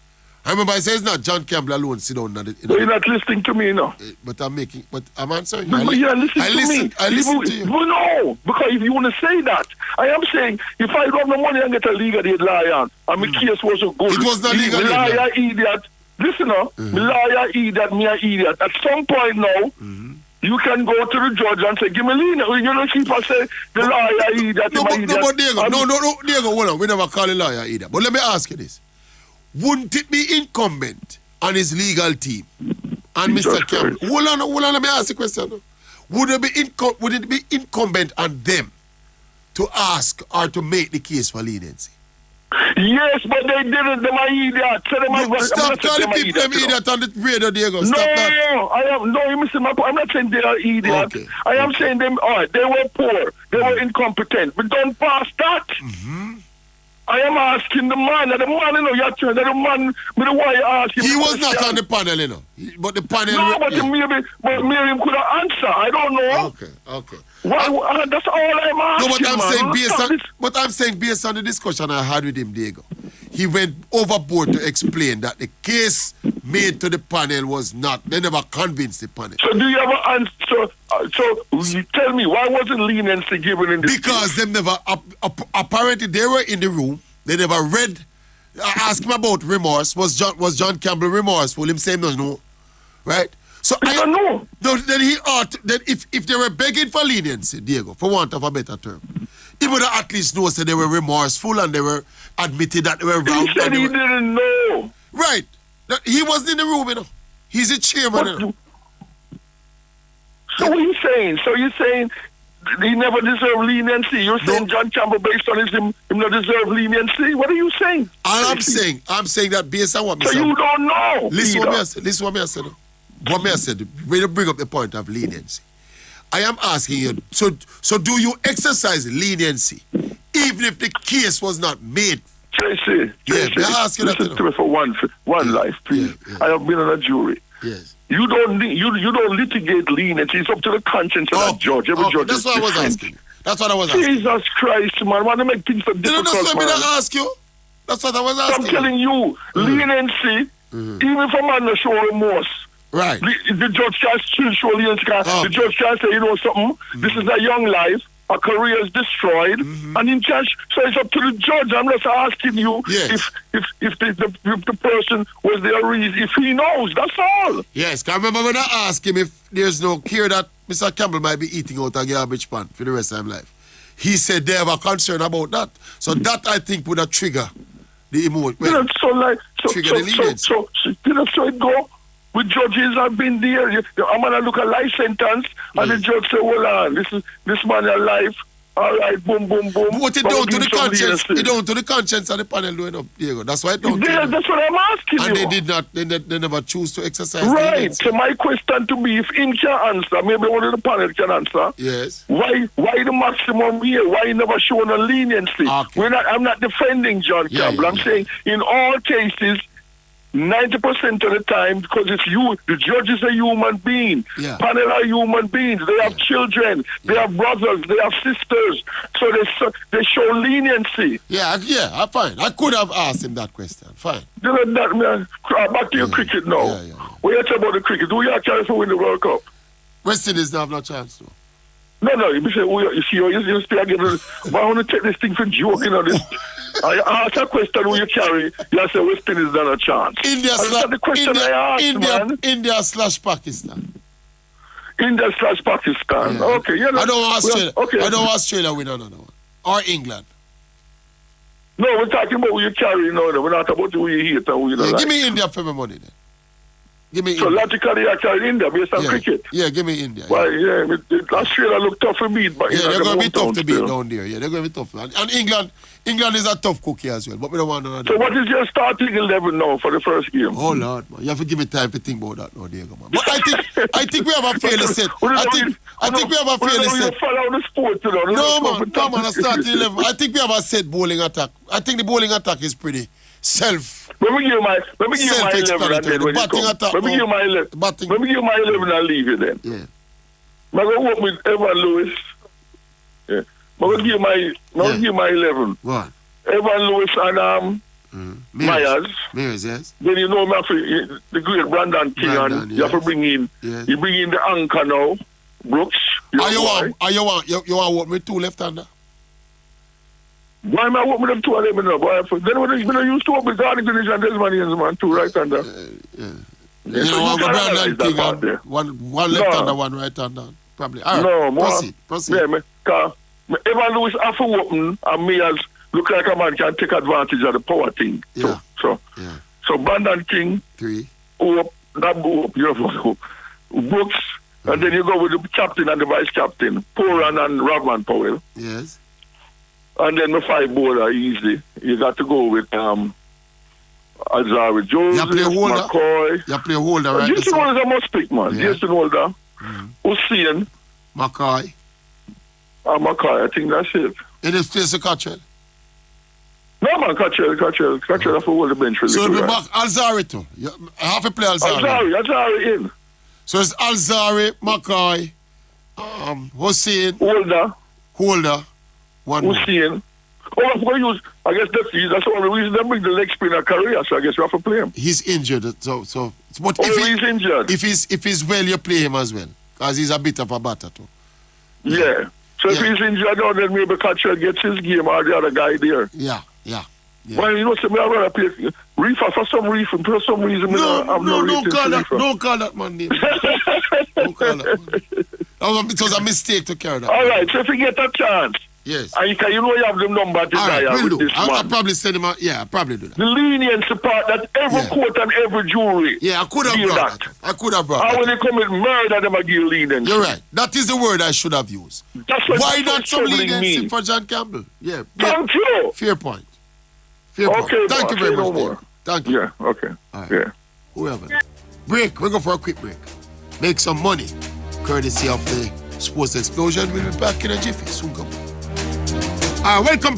I remember I said it's not John Campbell alone sit down. You're not listening to me now. But I'm answering. But you're listening to me. I listen to you. No, because if you want to say that, I am saying if I don't have the money and get a legal aid lion, and my case wasn't good. It was not legal aid. Liar idiot. Listen now, liar idiot, me an idiot. At some point now, you can go to the judge and say, give me leniency. You don't keep on saying the liar idiot. No, but Deigo, Deigo, hold on. We never call a liar idiot. But let me ask you this. Wouldn't it be incumbent on his legal team and Mr. Campbell? Hold on, let me ask you a question. Would it be incumbent on them to ask or to make the case for leniency? Yes, but they didn't. They're my idiot. Stop calling people them idiot on the radio, Deigo. Stop that. You're missing my point. I'm not saying they are idiots. Okay. I am saying they were poor. They were incompetent. But don't pass that. I am asking the man, the man with the why you ask him. He was not on the panel, you know. But the panel. No, but maybe could have answered. I don't know. Okay. Why, that's all I'm asking. No, I'm saying based on the discussion I had with him, Deigo, he went overboard to explain that the case made to the panel was not. They never convinced the panel. So do you have an answer? So you tell me, why wasn't leniency given in this because they never, apparently they were in the room, they never read, ask him about remorse. Was John Campbell remorseful? Him saying no, right? So I don't know. Then he ought, then if they were begging for leniency, Deigo, for want of a better term, he would have at least known that they were remorseful and they were admitted that they were wrong. He said he didn't know. Right. He wasn't in the room, you know. He's a chairman, you know. So what are you saying? So you're saying he never deserved leniency? You're saying John Campbell, based on him not deserve leniency? What are you saying? I'm saying that based on what me said. So you don't know. Listen what me I said. What me I said, when you bring up the point of leniency, I am asking you, so do you exercise leniency even if the case was not made? Tracey, I ask you that. Listen to me for one life, please. Yeah. I have been on a jury. Yes. You don't litigate leniency. It's up to the conscience of that judge. Every judge. That's what I was asking. That's what I was asking. Jesus Christ, man. Want to make things so difficult, that's what I ask you. That's what I was asking. I'm telling you, leniency, even for man to show remorse. Right. The judge can still show leniency. The judge can say, you know something, this is a young life. A career is destroyed, and in charge. So it's up to the judge. I'm just asking you if the person was there reason, if he knows. That's all. Yes, I remember when I asked him if there's no care that Mr. Campbell might be eating out a garbage pan for the rest of his life. He said they have a concern about that. So that I think would have triggered the emotion. Trigger the leniency. So it go. With judges have been there. I'm gonna look at life sentence, and the judge say, "Well, this man alive. All right, boom, boom, boom." But it down to the conscience. It down to the conscience of the panel doing up, Diego. That's why it down. That's what I'm asking you. And they did not. They never choose to exercise. Right. So my question to be, if him can answer, maybe one of the panel can answer. Yes. Why the maximum here? Why you never shown a leniency? Okay. I'm not defending John Campbell. I'm saying in all cases. 90% of the time, because it's you, the judge is a human being. Panel are human beings. They have children. They have brothers. They have sisters. So they show leniency. I'm fine. I could have asked him that question. Fine. Back to your cricket now. What you talk about the cricket? Do you have a chance to win the World Cup? West Indies don't have no chance to. No. You say, you still again. But I want to take this thing for joking on this. I ask a question who you carry. You say West Indies not a chance. India/Pakistan. India/Pakistan. Yeah. Okay, you know. I don't want Australia. Okay. I don't want Australia win another one. Or England. No, we're talking about who you carry now. We're not about who you hate and who you don't like. Give me India for my money then. Give me So India. logically, I carry India based on cricket. Yeah, give me India. Well, Australia look tough to beat, but Yeah, they're going to be tough to beat down there. Yeah, they're going to be tough. And England is a tough cookie as well, but we don't want another. So what is your starting 11 now for the first game? Oh Lord, man, you have to give me time to think about that now, Deigo, man. But I think we have a fairly set. I think we have a fairly set. Follow the sport, you know. No man, I start 11. I think we have a set bowling attack. I think the bowling attack is pretty Let me give you my 11 and then when you come. Let me give you my 11. Let me give you my 11 and leave you then. Yeah. I'm going to work with Evan Lewis. Yeah. I'm going to give you my 11. What? Evan Lewis and Myers. Myers, yes. Then you know the great Brandon King, and you have to bring in. Yes. You bring in the anchor now, Brooks. You want what with 2 left-hander? Why am I working with them 2 of them now? Then when you used to work with Garden Condition and Desmanians, man, 2 right-hander. You know, I'll go Brandon King and one left-hander, one right-hander. Probably. All right, no, proceed. Yeah, because Evan Lewis after working and me as look like a man can take advantage of the power thing. Yeah. So Brandon King, 3. You have Brooks, and then you go with the captain and the vice captain, Poran and Ravman Powell. Yes. And then the 5 bowler easy. You got to go with Azari Joseph, McCoy. You play holder, right? Jason Holder must pick, man. Yeah. Jason Holder, Hussein, McCoy. McCoy, I think that's it. In this place of Cottrell? No, man, Cottrell have to hold the bench for a So little it'll be while. Alzari too. I have to play Alzari. Alzari in. So it's Alzari, McCoy, Hussein. Holder. One Hussein. Oh, I'm going to use, I guess that's the only reason they bring the leg spinner career, so I guess you have to play him. He's injured, but he's injured. If he's well, you play him as well, because he's a bit of a batter too. Yeah. So if he's injured, then maybe Cottrell gets his game or the other guy there. Yeah. Well, you know, so me I rather play Reefer for some reason. For some reason, don't call that man name. Don't call that man. It was a mistake to carry that. All right, so if you get a chance, yes. And you know you have the number to die with this man. I'll probably send him out. Yeah, I'll probably do that. The leniency part that every court and every jury. Yeah, I could have brought that. And when they come with murder, they might give leniency. You're right. That is the word I should have used. Why not some leniency for John Campbell? Yeah. Thank you. Fair point. Okay, thank you very much. No thank you. Yeah, okay. All right. Yeah. Whoever. Break. We'll go for a quick break. Make some money. Courtesy of the Sports Explosion. We'll be back in a jiffy. Soon come. Welcome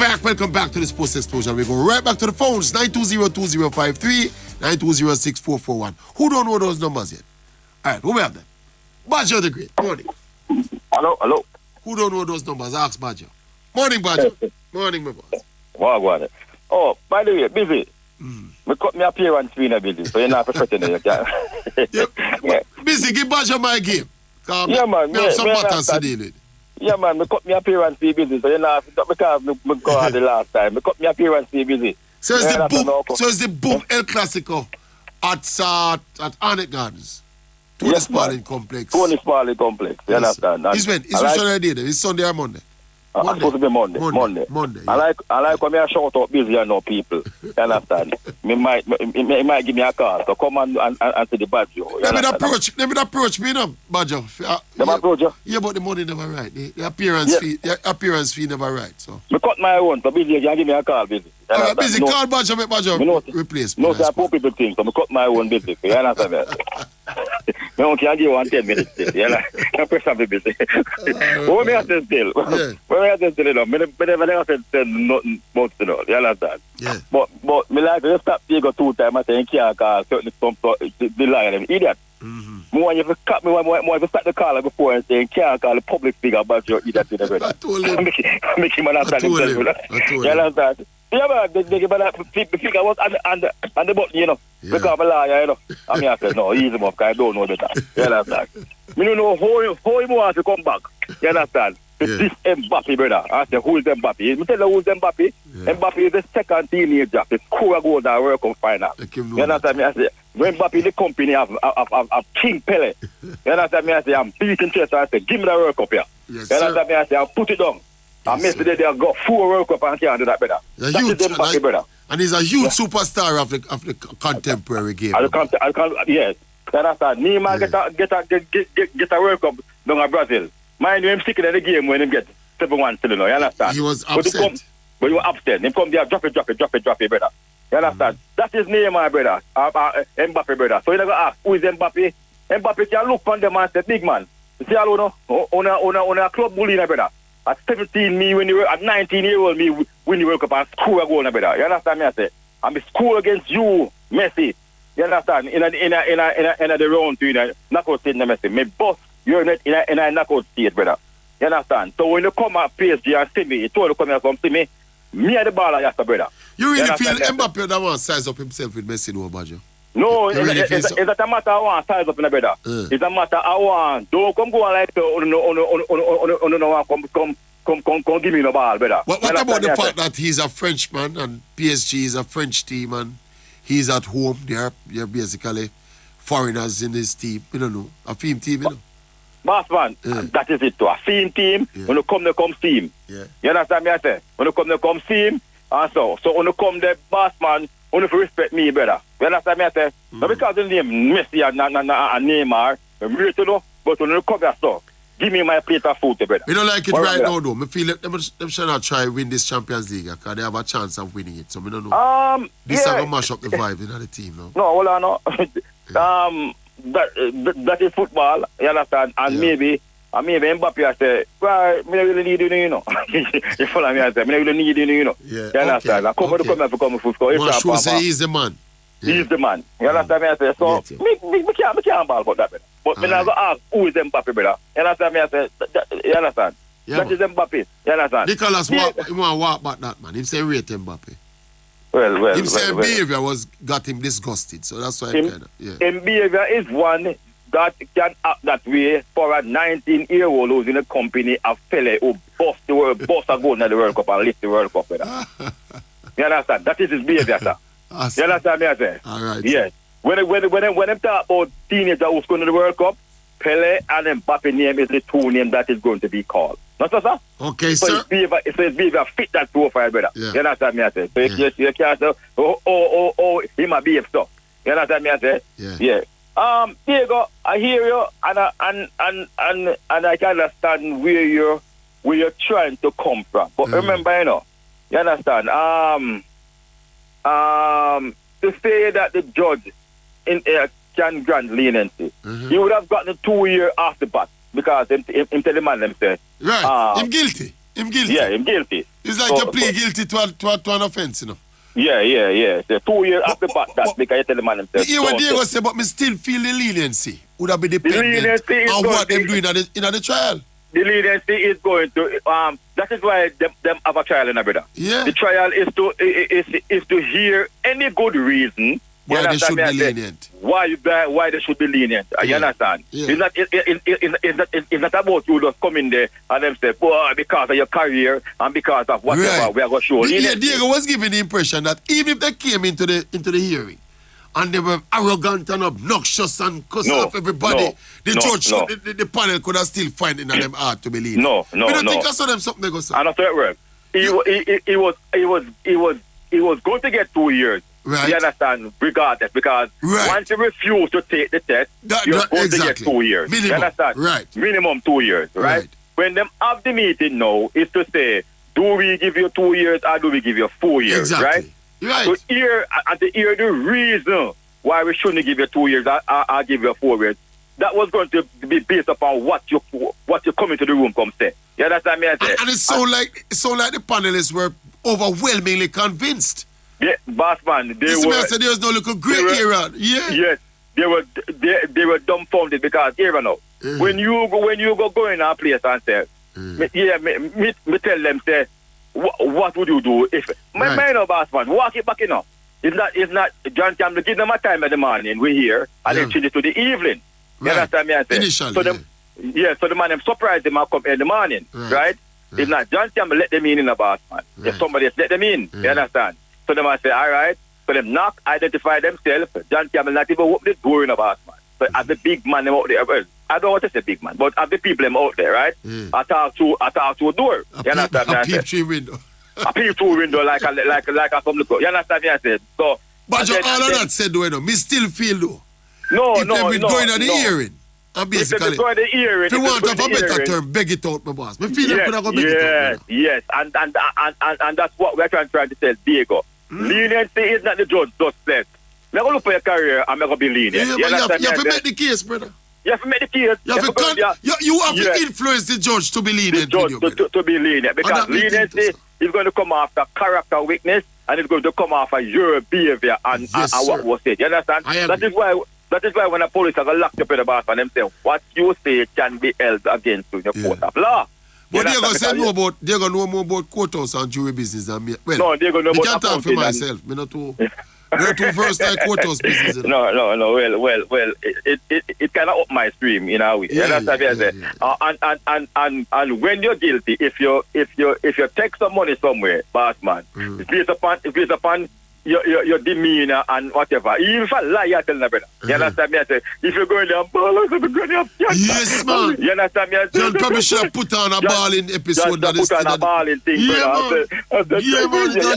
back to the Sports Explosion. We go right back to the phones. 920-2053, 920-6441. Who don't know those numbers yet? All right, who we have then? Baggio the Great. Morning. Hello. Who don't know those numbers? Ask Baggio. Morning, Baggio. Morning, my boss. Wow. Oh, by the way, busy. Me cut me appearance being a busy, so you're not perfecting it. Busy, give Baggio my game. Yeah, man. We have some matters to deal with. Yeah, man, me cut me appearance be busy, so you're not because me go out the last time. Me cut me appearance be busy. So it's the boom El Clasico at Arnett Gardens. Tony Sparling Complex. You understand? It's when? It's which other day? It's Sunday or Monday? It's supposed to be Monday. Yeah. I like when I shout out busy and no people. You understand? It might give me a call. So come and see the Baggio. Let me approach me now, Baggio. Approach you? Yeah, but the money never right. The appearance fee never right. So. Me cut my own. So busy, you can give me a call, busy. Busy, call Baggio, make Baggio replace me. No, sir, poor people think. So me cut my own busy. You understand that? Me don't care give you 10 minutes still. You know? I'm pretty busy. What me have to still? What me have to still? Me never said nothing about it. You understand? Yeah. But me like to stop Deigo 2 times. I say you can't call certain the lion. Idiot. More if you cut me, more if you start the caller before and say you can't call the public figure about your idiot. I told him. Make him understand himself. You understand? Yeah, man, they give the figure was on the button, you know. Yeah. Because I'm a liar, you know. I mean, I said, no, easy, because I don't know better. You understand? Me don't know how he wants to come back. You understand? This Mbappe, brother. I said, who is Mbappe? I tell you who's Mbappe. Yeah. Mbappe is the second teenager to score a goal in the World Cup final. You understand me? I say, when Mbappe the company of King Pele. You understand me? I say, I'm beating Tracey. I say, give me the World Cup here. Yes, you understand me? I say, I'll put it down. And yesterday they have got 4 World Cup and can't do that, brother. That is Mbappe, brother. And he's a huge superstar of the contemporary game. Yes. You understand? Neymar get a World Cup down in Brazil. Mind you, him sick in the game when him get 7-1 still, you understand? He was upset. But he was upset. Him come there, drop it, brother. You understand? That is Neymar, brother. Mbappe, brother. So you never ask, who is Mbappe? Mbappe can look on them and say, big man. You see, on a club bully, brother. At 17, me when you were at 19-year-old, me when you World Cup and score a goal, brother. You understand me? I say, I'm score against you, Messi. You understand? In the round two, knockout state, Messi. Me boss. You're not in a knockout state, brother. You understand? So when you come at PSG and see me, you told you come here come see me at the ball, yes, brother. You really feel Mbappe that wants to size up himself with Messi, no, Baggio? No, it's not a matter I want to size up in the brother. It's a matter I want. Don't come go like come give me the ball, brother. What about the fact that he's a Frenchman and PSG is a French team and he's at home? They're basically foreigners in his team. You don't know. A team, you know. Boss man, that is it too. A team. When you come, they come team. Yeah. You understand me? I say? When you come, they come team. And so when you come there, boss man, you have to respect me, brother. You understand me? I say? Not because the name Messi and Neymar, I'm ready to know, but when you come here, so give me my plate of food, brother. We don't like it right now, though. I feel like them should not try win this Champions League because they have a chance of winning it. So we don't know. This is going to mash up the vibe in the team now. No, hold on, no. That is football, you understand? And maybe Mbappe I say, well, I really need you know. You follow me? I say, I really need you know. Yeah, you understand? I come for football. Sure say he's the man. Yeah. He's the man. You understand me? I say, so me can't ball about that, brother. But when I go ask, who is Mbappe, brother? You understand me? I say, you understand? Yeah, that is Mbappe. You understand? Nicholas, he want to walk back that, man. He say rate Mbappe. Well. Him saying behavior got him disgusted, so that's why him behavior is one that can act that way for a 19-year-old who's in a company of fella who boss a goal in the World Cup and lift the World Cup, brother. You understand? That is his behavior, sir. You understand me, I say? All right. Yes. When them talk about teenagers who's going to the World Cup, Pele and Mbappe name is the two names that is going to be called. Not so, sir? Okay, so sir. His behavior fit that profile, brother. Yeah. You understand me, I say? So you can't say, he might be so. You understand me, I say? Yeah. Deigo, I hear you, and I can understand where you're trying to come from. But remember, you understand? To say that the judge can grant leniency, he would have gotten 2 years off the bat because him tell the man them say, right, him guilty. Yeah, him guilty. It's like you plead guilty to an offense, Yeah. So 2 years off the bat, that's because you tell the man them say. Yeah, what Deigo say, but me still feel the leniency would have been dependent on what them doing in the trial. The leniency is going to that is why them have a trial in a brother. Yeah. The trial is to hear any good reason why they should be lenient. Why they should be lenient. You understand? Yeah. It's not about you just come in there and them say, boy, because of your career and because of whatever we are going to show. Yeah, Deigo was giving the impression that even if they came into the hearing and they were arrogant and obnoxious and cuss off everybody, the panel could have still find it in them heart to believe. We don't think I saw them something they go say. And that's how it works. He was going to get 2 years. Right. You understand? Regardless, because once you refuse to take the test, you're going to get 2 years. Minimum. You understand? Right. Minimum 2 years, right? When them have the meeting now, is to say, do we give you 2 years or do we give you 4 years, right? Right. To hear the reason why we shouldn't give you 2 years or give you 4 years, that was going to be based upon what you come into the room come say. You understand me? And it's so like the panelists were overwhelmingly convinced. Yeah, boss man, there was no little gray area. Yeah. Yes, they were dumbfounded because here now, when you go in a place and say, me tell them say, what would you do if my boss man walk it back It's not John Campbell give them a time in the morning we here and then change it to the evening. You understand me? I say? Initially, so them Yeah, so the man them surprised them and come in the morning, right? If not, John Campbell let them in the boss, man. If somebody else let them in, you understand? So the man say, all right. So them knock, identify themselves. John Campbell not even open the door in the boss, man. So as the big man them out there, well, I don't want to say big man, but as the people them out there, right? I talk to a door. You understand me? A peep through window. A peep through window like a some look. You understand me? I said. So but all of that said though, me still feel though. No. Going on the hearing. And basically, if you want to have a better term, beg it out, my boss. Me feel like I go beg it out. Yes, and that's what we're trying to tell Deigo. Leniency is not the judge just said. I'm going to look for your career and I'm going to be lenient. Yeah, you have to make the case, brother. You have to make the case. You have to influence the judge to be lenient. To be lenient. Because leniency is going to come after character weakness and it's going to come after your behavior and what was said. You understand? That is why when the police are locked up in the bath and them say, what you say can be held against you in your court of law. But they're going to know more about courthouse and jury business than me. Well, no, they're going to know about talk for myself. Me not too first time courthouse business. No. Well, it kind of up my stream in a way. Yeah, and when you're guilty, if you take some money somewhere, boss man, it's based upon your demeanor and whatever. Even if I lie, you tell me, brother. You understand me? I say, if you're going there, ball, I'm going there. Yes, man. You understand me? John probably should have put on a balling episode. Just put on a balling thing, brother. Yeah, man. You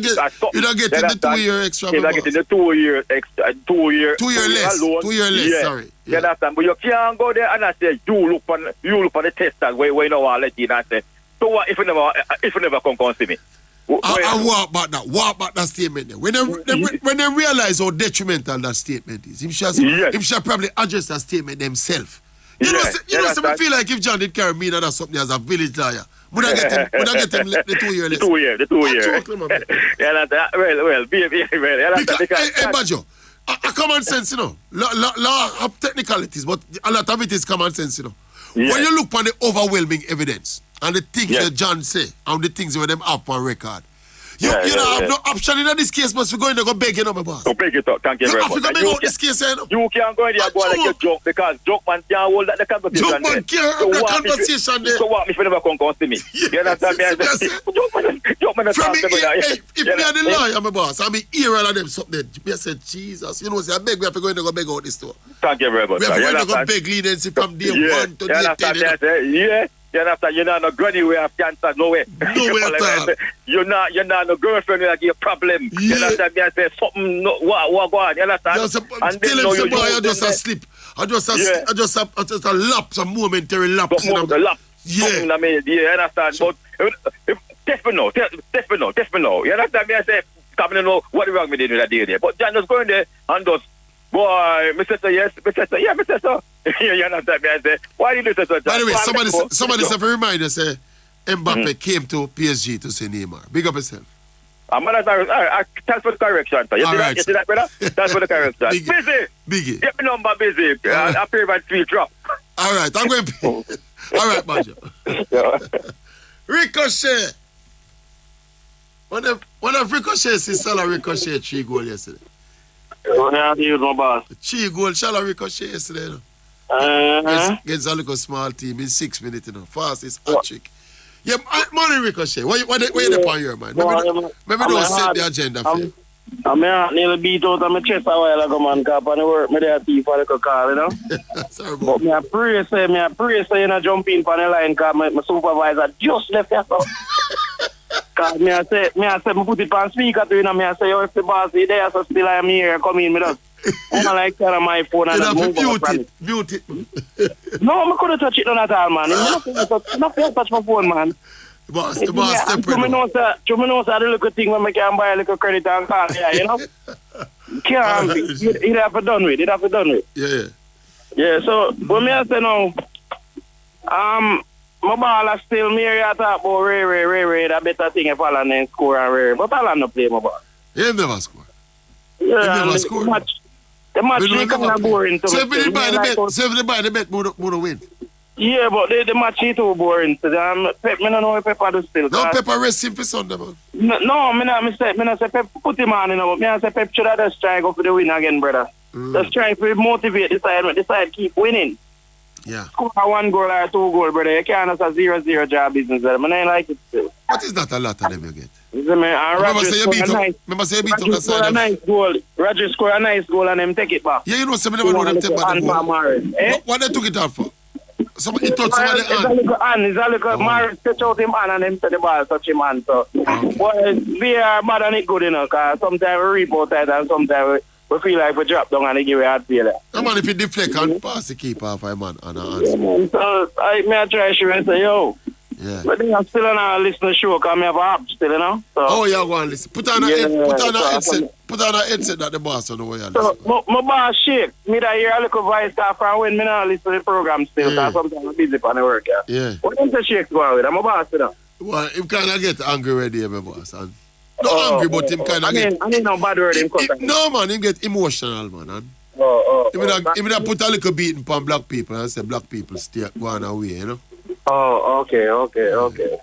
don't get in the 2 year extra. You don't get in the 2 year extra. 2 year less. 2 year less, sorry. You understand? But you can't go there and I say, you look on the testers where you know what I let you and I say, so what if you never come see me? I walk back that statement there. When they realize how detrimental that statement is, him should probably address that statement themselves. You know, I feel like if John did carry me or something as a village lawyer, would I get him the 2 year less? The 2 year. Well, be Hey, Baggio, a common sense, you know. Law have technicalities, but a lot of it is common sense, you know. When you look on the overwhelming evidence and the things that John say and the things where them up on record, you don't have no option in this case, but we're going to go beg you, my boss. Go beg it up, thank you very much. You have to go this case, you know. You can't go in there and go like a joke because joke man can't hold that the conversation. Joke man can't hold the conversation there. So what if you never come see me? You understand me? Joke man from me, if me are the lawyer, my boss, I mean, hear all of them something. I said, Jesus, you know, I beg, we have to go in there and go beg out this store. Thank you very much. We have to go in there and go beg leniency from day 1 to day 10. Yeah. You understand? You're not no granny way of cancer, no way. No way at all. You're not no girlfriend who give you a problem. You understand? Me I say something, what go on, you understand? And tell him, say, boy, I just a slip. I just a lapse, a momentary lapse. Yeah. I mean, you understand? But definitely no. You understand? Me I say, come and know what wrong with that day there. But John just going there and just, boy, Mr. Yes, Mr. Yeah, Mr. So. You understand me? I say, why did you do so? By the way, somebody said, remind us, Mbappe came to PSG to see Neymar. Big up yourself. Thanks for the correction, sir. You see that, brother? Thanks for the correction. Biggie. Get me number busy. I pay my fee drop. All right, I'm going to pay. All right, Baggio. Ricochet. One of Ricochet's sister Ricochet 3 goals yesterday. 3 goals, shall I Ricochet yesterday? No? Against a little small team in 6 minutes, you know. Fastest hat-trick. Yeah, morning Ricochet. What you upon your mind? Maybe don't set the agenda for you. I'm nearly beat out of my chest a while ago, man, because I work me there see for the car, you know. Sorry, but I pray say, you know, jump in on the line because my supervisor just left here, so. Because me I say, put it on speaker to you, and I say, yo, if the boss is there, so still I am here, come in with us. I'm like turn on my phone and just move on. Mute it. No, I couldn't touch it none at all, man. Nothing touch my phone, man. The boss step in. You know the little thing when I can buy a little credit and card, yeah, you know? Can't be. It have to done with. Yeah, so, when I say now, my ball is still me here talk about Ray, that better thing if Alan then score and Ray. But Alan no play my ball. He never score. Yeah, he never score. The match is kind of boring to me. So if they buy the bet, would win. Yeah, but the match is too boring. So Pep, I don't know if Peppa does still. No, Peppa rest him for Sunday, man. No, I say Pep put him on, you know, but I say Pep should have just try go for the win again, brother. Just try to motivate the side keep winning. score 1 goal or 2 goal, brother. You can't have a 0-0 job business. I ain't like it still. What is that a lot of them you get? Remember say you beat up the side of... nice goal. Roger score a nice goal and them take it back. Yeah, you know, some of them know them take back the goal. What they took it out for? Somebody touched somebody hand. It's a little Maris touch out him hand and then to the ball touch him hand. So, but we are bad and it good, you know, because sometimes we report that and sometimes we feel like we drop down and they give you a hard play there. Come on, if you deflect and pass the keeper off a man and a answer. So, I try to show and say, yo. Yeah. But I'm still on a listener show because I have an app still, you know. So, oh, yeah, go and listen. Put on a headset that the boss on the way. So, my boss shake. Me that hear a little voice start from when me not listen to the program still, because sometimes I'm busy on the work, yeah. What is the shake going with? I'm a boss, you know. Well, him kind of get angry already, my boss. And not angry, but him kind of get... I mean, no bad word him contact. No, man, him get emotional, man. And he would put a little beating upon black people and say black people stay going away, you know. Oh, okay.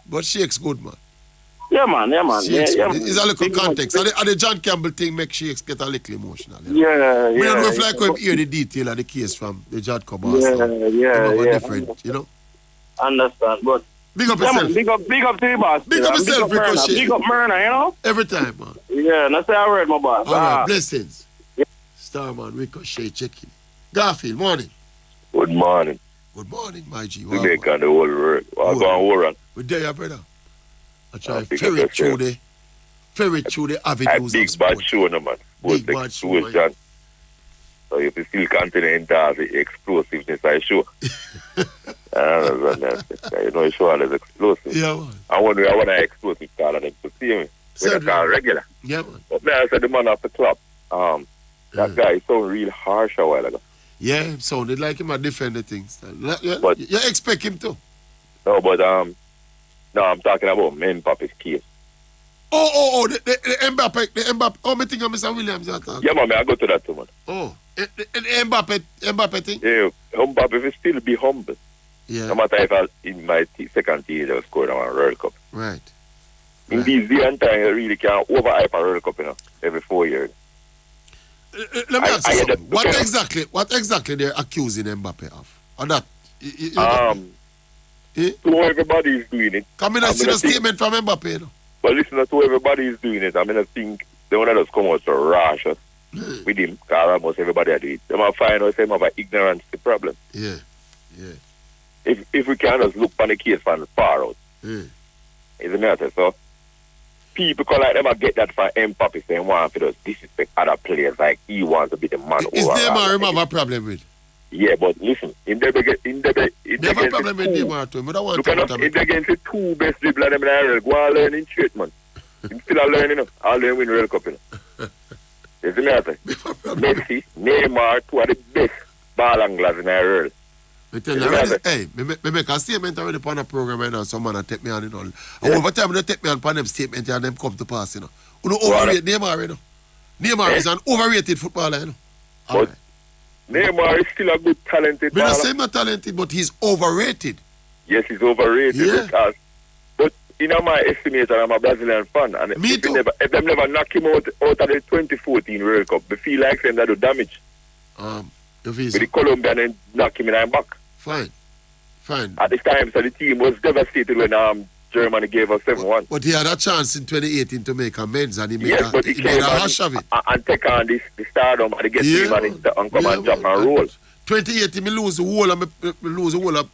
But Shake's good, man. Yeah, man. Shake's yeah, it's a little context. And the John Campbell thing make Shakes get a little emotional. You know? We don't know if like we hear the detail of the case from the JADCO boss. Yeah. Different, you know? Understand, but... Big up yourself. Big up to the boss. Big up yourself, Ricochet. Big up Myrna, you know? Every time, man. Yeah, that's how I word, my boss. All right, blessings. Yeah. Starman, Ricochet, checking. Garfield, morning. Good morning. Good morning, my G. We make on the whole world. I'll go on war. We're there, brother. I try ferry through the avenues big of bad sport. show, no, man. Big bad show, man. So if you still continue the explosiveness I show. You know, show all is explosive. Yeah, man. I want to explosive call and them to see me. When I call regular. Yeah, man. But now I said the man off the club. That guy sounded real harsh a while ago. Yeah, it sounded like him at defend the things. But you expect him to. No, but no, I'm talking about men Papa's case. Oh, the Mbappe. Oh, me think of Mr. Williams. Yeah, man, I go to that too, man. Oh, the Mbappe thing? Yeah, Mbappe will still be humble. Yeah. No matter if in my second team I scored on a World Cup. Right. In these day and time, you really can't overhype a World Cup, you know, every 4 years. Let me ask you something. What exactly they're accusing Mbappe of? Or that? So everybody is doing it. Come in and see the statement from Mbappe, you know? But listen, so everybody is doing it. I mean, I think they want to just come out so rash with him, because almost everybody do it. They might find out some of our ignorance the problem. Yeah. If we can just look on the case from far out. It's a matter, so people call like them and get that from Mbappe saying want to just disrespect other players like he wants to be the man. Is Neymar have a problem with? Yeah, but listen, they have a problem with Neymar too. I don't want to talk if they against the two best dribblers them in the world, go and learn in straight, man. Him still learning, you know. I'll learn win World Cup, you know. It's a matter. Messi, Neymar, two of the best ball anglers in the world. I tell you already, hey, me make a statement already upon a program right now, some man will take me on, you know. And over time, they take me on upon them statement and them come to pass, you know. You know, overrate Neymar, you know. Neymar is an overrated footballer, you know. But Neymar is still a good talented baller. I say not talented, but he's overrated. Yes, he's overrated. Yeah. Because, but in my estimate, I'm a Brazilian fan. And me too. If they never knock him out of the 2014 World Cup, they feel like them that do damage. With the Colombian and knock him in the back. Fine. At this time, so the team was devastated when Germany gave us 7-1. But he had a chance in 2018 to make amends, and he made a hash of it. And take on this stardom and get him and come and jump and roll. 2018, me lose the whole of.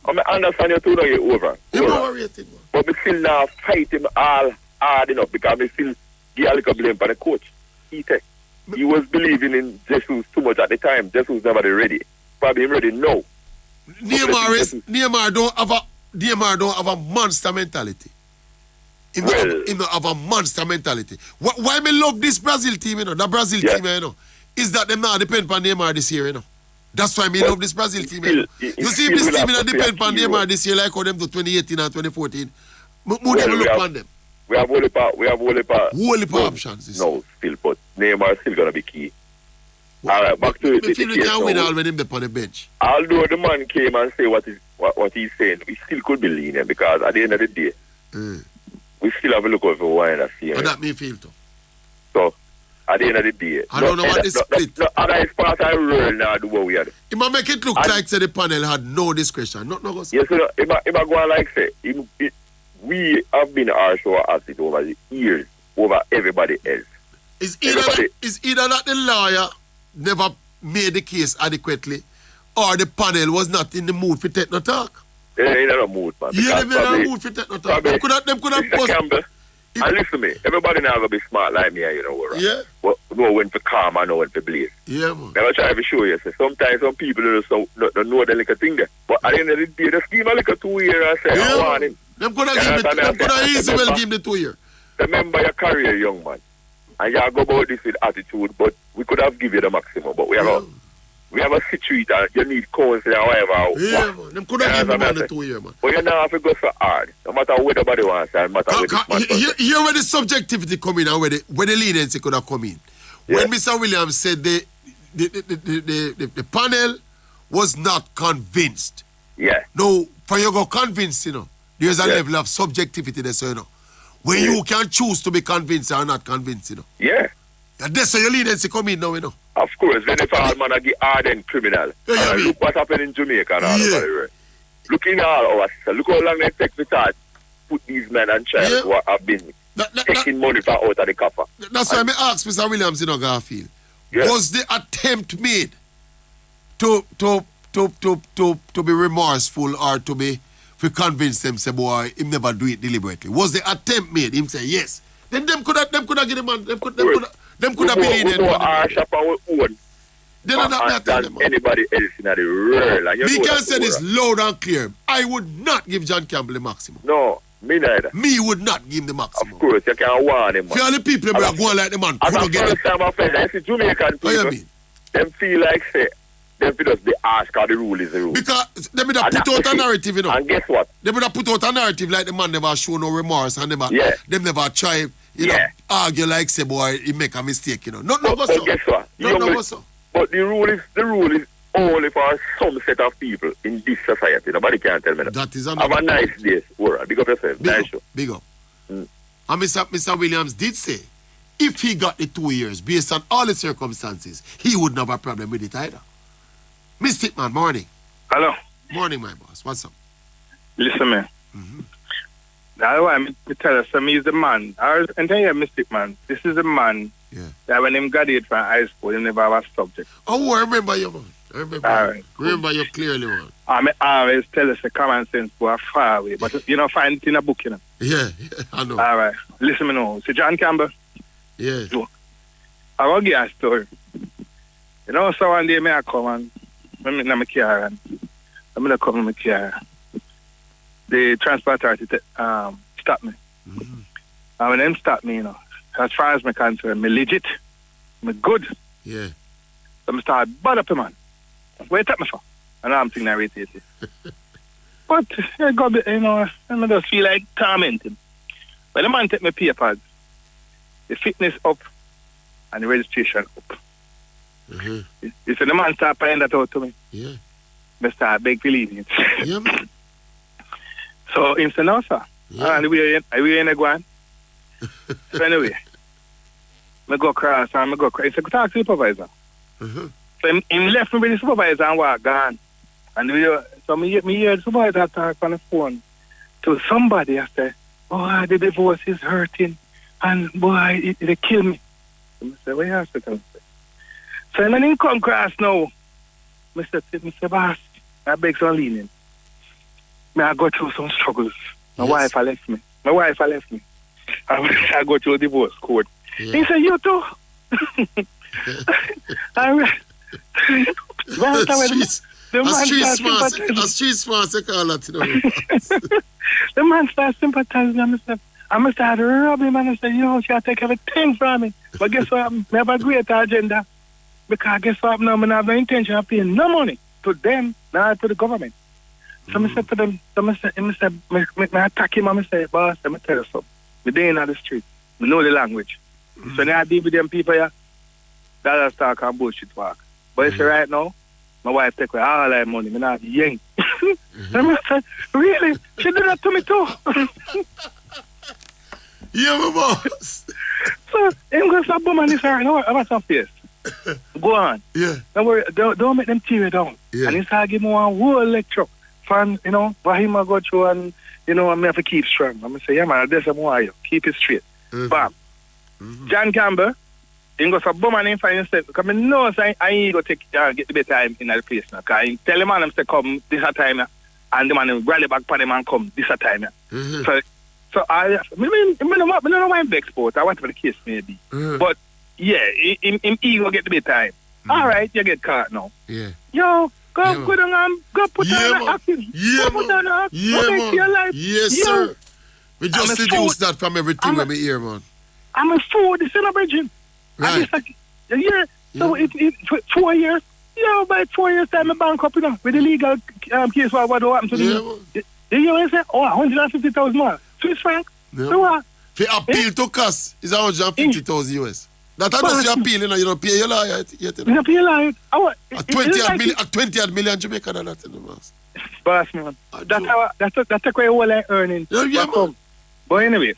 I understand you too, now you're over. You're overrated, man. But me still now fight him all hard enough because me still give a little blame for the coach. He was believing in Jesus too much at the time. Jesus never ready. Probably him ready now. Neymar don't have a monster mentality. He don't have a monster mentality. Why me love this Brazil team, you know? The Brazil team, you know, is that them not depend on Neymar this year, you know. That's why me love this Brazil team, you know. You see this team not depend on Neymar this year like how them do 2018 and 2014. More them look on them. We have whole options. No, still, but Neymar is still gonna be key. All right, back to the feel we can win all when him on the bench. Although the man came and say what he's saying, we still could be lenient because at the end of the day, we still have a look over why and see him. But that me feel too. So, at the end of the day. I don't know what the split. No other is part of the world now do what we are. It might make it look like say the panel had no discretion. Not no. Yes, sir. If I go on like say, we have been our show as it over the years, over everybody else. It's either that the lawyer never made the case adequately, or the panel was not in the mood for take no talk. Yeah, in a mood, man. Yeah, they in a mood for take no talk. Them could have Campbell, and listen to me, everybody now gonna be smart like me, you know, right? Yeah. Well, know when to calm and know when to blaze. Yeah, man. Never try to show you. So sometimes some people don't know the little thing there. But at the end of the day, just give a little 2 years and say, I want him. Them could have easily well give him the 2 years. Remember your career, young man. And you go about this with attitude, but we could have given you the maximum. But we have a situation, you need counsel or whatever. Yeah, man. Them could have given him the 2 years, man. But you now have to go so hard. No matter what nobody wants, no matter what. Here where the subjectivity come in and where the leniency could have come in. Yeah. When Mr. Williams said the panel was not convinced. Yeah. No, for you go convinced, you know, there's a level of subjectivity there, so you know. When you can choose to be convinced or not convinced, you know. Yeah. And that's where your leniency come in now, you know. Of course, then if all man get hardened criminal. Look what happened in Jamaica and all over the world. Look in all our system. Look how long they take to start put these men and child who have been taking money from out of the copper. That's why I asked Mr. Williams, you know, Garfield. Yeah. Was the attempt made to be remorseful or to convince them, say, boy, him never do it deliberately? Was the attempt made? Him say yes. Then them could have get the man. Them could have been in our shop and we own. Then not than anybody else in the world. Me can say this loud and clear. I would not give John Campbell the maximum. No, me neither. Me would not give him the maximum. Of course, you can't warn him. For all the people who are going like the man, as a first time offender, I see Jamaican people, them feel like say, them feel just be asked how the rule is the rule. Because they would have put out a narrative, you know. And guess what? They would have put out a narrative like the man never show no remorse and them never try, you know, argue like say, boy, he make a mistake, you know. Not no but guess what? But the rule is only for some set of people in this society. Nobody can tell me that. That is have a nice day. Big up yourself. Nice show. Big up. And Mr. Williams did say, if he got the 2 years based on all the circumstances, he wouldn't have a problem with it either. Mystic Man, morning. Hello. Morning, my boss. What's up? Listen, man. That's why I tell you, some is the man. I tell you, Mystic Man, this is a man that when him graduate from high school, he never have a subject. Oh, I remember you, man. I remember you clearly, man. I always tell us the common sense go far away, but you know, find it in a book, you know. Yeah, I know. All right. Listen, me now. See John Campbell? Yeah. Look, I will give you a story. You know, so one day I come and I'm in my car and I'm going to come in my car. The transport authority stop me. And when them stop me, you know, as far as I'm concerned, me legit, me good. Yeah. So I start bad up, man. Where you take me for? And I'm thinking I irritated. But I got, you know, I just feel like tormenting. When the man take my papers, the fitness up and the registration up. You see the man start paying that out to me. Yeah. I start beg for lenient. Yeah, man. So him say, no, sir. Yeah. And we in a guan. So anyway, I go across and I go across. He said, go talk to the supervisor. So him left me with the supervisor and walk gone. And so me hear the supervisor talk on the phone to somebody. I say, oh, the divorce is hurting. And boy, they kill me. So I say, where you hospital? So when he come across now, Mr. Boss, I beg some lenient. I go through some struggles. My wife left me. I go through a divorce court. Yeah. He said, you too. That's street smart, they call that, you know. The man started sympathizing with me. I started rubbing him and I said, you shall take everything from me. But guess what? I have a greater agenda. Because guess what? Now I have no intention of paying no money to them, not to the government. So I said to them, I attack him and I say, boss, let me tell you something. I'm there in the street. I know the language. So now I deal with them people here, that's talk and bullshit talk. But you see right now, my wife take away all that money. I'm not young. And I said, really? She did that to me too. Yeah, my boss. So, him go some bum and this right now. I'm some face. Go on. Yeah. Don't worry. Don't make them tear you down. Yeah. And he started giving me one whole lecture. Fan, you know, what him go through and, you know, I'm have to keep strong. I'm going to say, yeah, man, that's why you keep it straight. Bam. John Campbell, he goes some bum and him find himself. Because I know I ain't going to get the better time in the place now. Because he tell the man, say, come this time, and the man rally back for them and come this time. So I don't know why I'm vexed about. I want for the case maybe. But yeah, him ego get the bit time. All right, you get caught now. Yeah. Yo, go down and go put on the acting. Yeah, put on the acting. Yeah, man. Your life. Yes, sir. We just deduce that from everything when we hear, man. I'm a fool. This is a virgin. Right. Yeah. So it 4 years. Yeah, by 4 years time, I'm bankrupt, you know, with the legal case. What happened to the you say, 150,000 more. Swiss franc. Yeah. So what? If you appeal to cost, it's 150,000 US. That I just appeal, you know, you don't pay your lawyer yet. You don't pay your lawyer. At 20 million Jamaican and that in the mass. Boss, man. That's a quite well earning. Yeah, man. But anyway,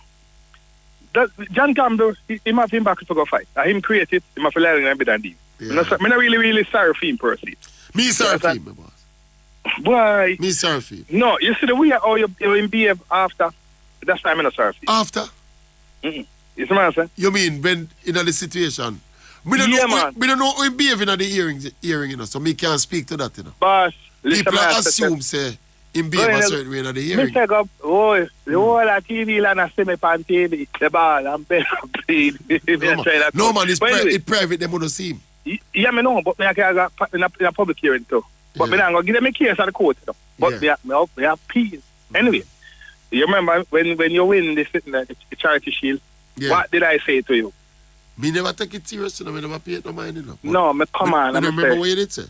John Campbell, he have him back to go fight. Him created, he have to learn a bit of deal. I'm not really sorry for him per se. Me sorry for him, my boss. Why? Me sorry for him. No, you see the way how you behave after. That's time I'm not sorry for him. After? You see what I'm saying? You mean when in the situation? We don't know how we behave in the hearing, you know, so me can't speak to that, you know. Boss, people assume, say, him behave a certain way in the hearing. Me take up, the whole TV land I see me on TV, the ball, I'm better played. No, man, it's private, they wouldn't see him. Yeah, me know, but me I go in a public hearing too. But me not going to give them a case at the court, you know. But me have peace. Anyway, you remember when you win the charity shield, what did I say to you? Me never take it serious, you know, me never pay it no mind, you know. No, me come on. I remember what you did say.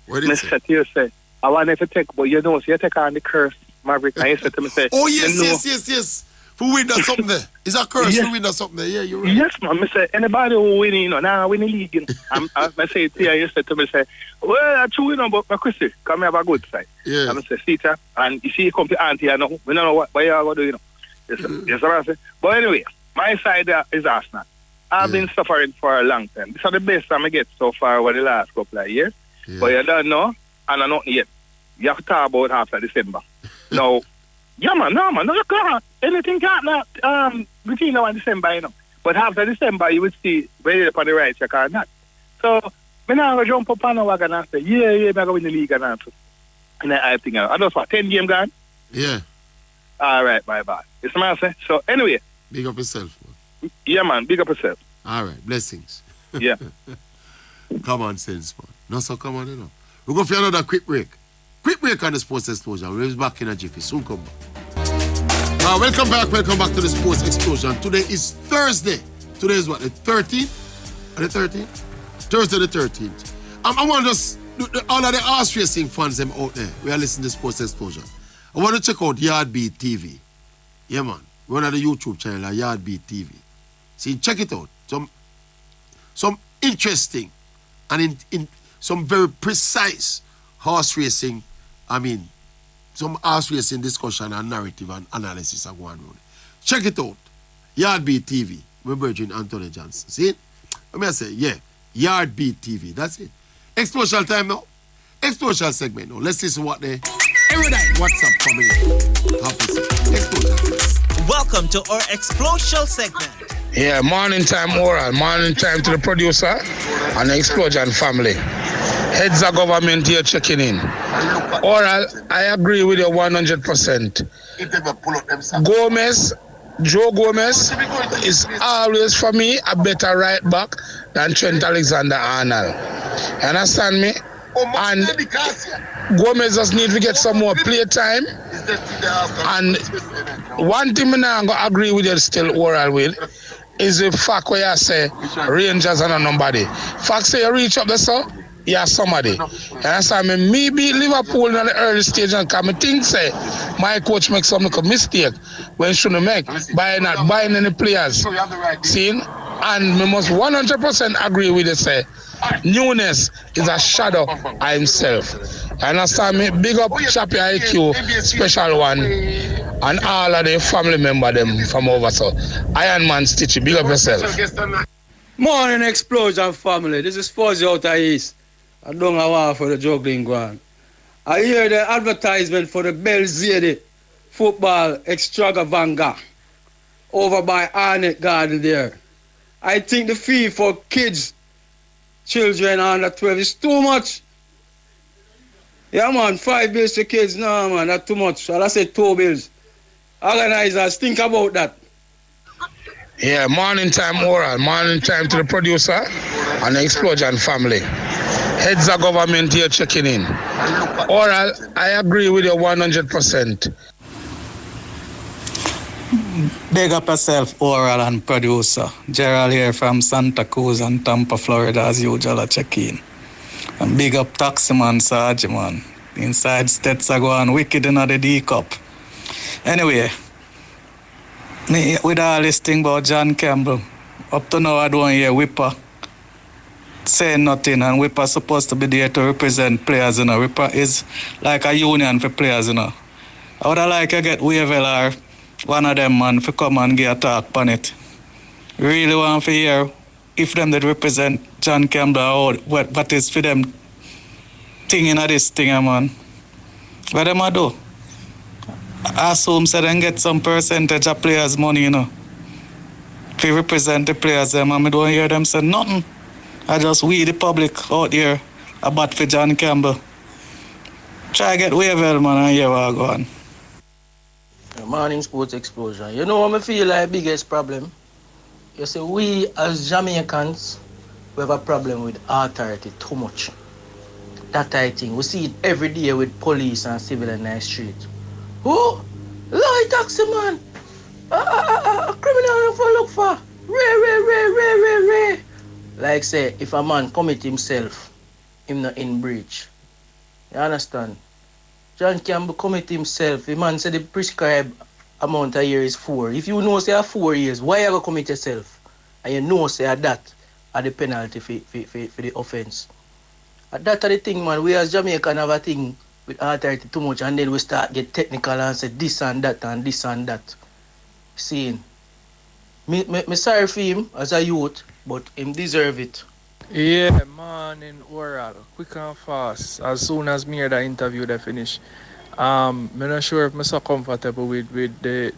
What did you say? You say, I want to take, but you know, so you take on the curse, Maverick. And you said to me, say, oh, yes. For win or something there. It's a curse for win or something there. Yeah, you're right. Yes, man. I say, anybody who win, you know, now win the league, you know. I say it here, you said to me, say, well, I true, you know, but my Christy, come have a good side. Yeah. I say, see, and you see, you come to Auntie, I know, we don't know what you are going to do, you know. Yes, what I say. But anyway, my side is Arsenal. I've been suffering for a long time. This is the best time I get so far over the last couple of years. Yeah. But you don't know, and I'm not yet. You have to talk about after December. Now, no, you can't. Anything can't between now and December, you know. But after December, you will see whether you're on the right track or not. So, I'm not going to jump up on the wagon and say, I'm going to win the league and all. And I think, I just what, 10 games gone? Yeah. All right, bye. It's my say. So, anyway. Big up yourself, man. Yeah, man, big up yourself. All right, blessings. Yeah. Common sense, man. No, so come on, you know. We'll go for another quick break. Quick break on the Sports Explosion. We'll be back in a jiffy. Soon come back. Welcome back to the Sports Explosion. Today is Thursday. Today is what, the 13th? The 13th? Thursday the 13th. I want to just, all of the horse racing fans them out there, we are listening to Sports Explosion. I want to check out Yardbeat TV. Yeah, man. One of the YouTube channel, Yardbeat TV. See, check it out. Some interesting and in some very precise horse racing, some horse racing discussion and narrative and analysis are going on. Check it out. Yardbeat TV. My virgin Anthony Johnson. See it? Let me say, Yardbeat TV. That's it. Explosial time now. Explosial segment now. Let's listen what they every night. What's up coming in? Explosion. Welcome to our Explosial segment. Yeah, morning time oral. Morning time to the producer and the Explosion family. Heads of government here checking in. Oral, I agree with you 100%. Joe Gomez is always for me a better right back than Trent Alexander-Arnold. You understand me? And Gomez just need to get some more play time. And one thing I'm going to agree with you still, oral with, is the fact where you say Rangers are not nobody. Fact say you reach up there, so you're somebody. You understand me? Me beat Liverpool in the early stage and come think say my coach makes some mistake when he shouldn't make by not buying any players. See? And we must 100% agree with it, say Nunes is a shadow of himself. You understand me? Big up Chappy IQ, special one. and all of the family member them from over so. Iron Man Stitchy, big up yourself. Morning Explosion family, this is Fuzzy out of East. I don't know for the juggling ground. I hear the advertisement for the Belzede football extravaganza over by Arnett Garden there. I think the fee for kids, children under 12 is too much. Yeah man, 5 bills to kids, no man, that's too much. Shall I say 2 bills? Organizers, think about that. Yeah, morning time oral, morning time to the producer and the Explosion family. Heads of government here checking in. Oral, I agree with you 100%. Big up yourself, Oral and producer. Gerald here from Santa Cruz and Tampa, Florida, as usual, check in. And big up Taximan, Sargeman. Inside states are going wicked in the D Cup. Anyway, me with all this thing about John Campbell, up to now I don't hear Whipper saying nothing, and Whipper supposed to be there to represent players, you know. Whipper is like a union for players, you know. I would like to get Wavell or one of them man to come and get a talk on it. Really want to hear if them that represent John Campbell or what is for them thing in this thing, man. What them I do? I assume so they get some percentage of players' money, you know. If you represent the players, them, and I don't hear them say nothing. I just we the public out there about for John Campbell. Try to get Wavell, man, and hear what I go on. Morning Sports Explosion. You know what I feel like biggest problem? You see, we as Jamaicans, we have a problem with authority too much. That I think. We see it every day with police and civil in the street. Who? Lie taxi man. A criminal for look for. Ray. Like say, if a man commit himself, him not in breach. You understand? John Campbell commit himself. The man said the prescribed amount of years is 4. If you know say a 4 years, why you go commit yourself? And you know say that are the penalty for the offense. That's the thing, man. We as Jamaican have a thing with authority too much, and then we start get technical and say this and that and this and that. Seeing. Me sorry for him as a youth, but him deserve it. Yeah, man, in oral, quick and fast. As soon as me hear the interview they finish, I'm not sure if I'm so comfortable with the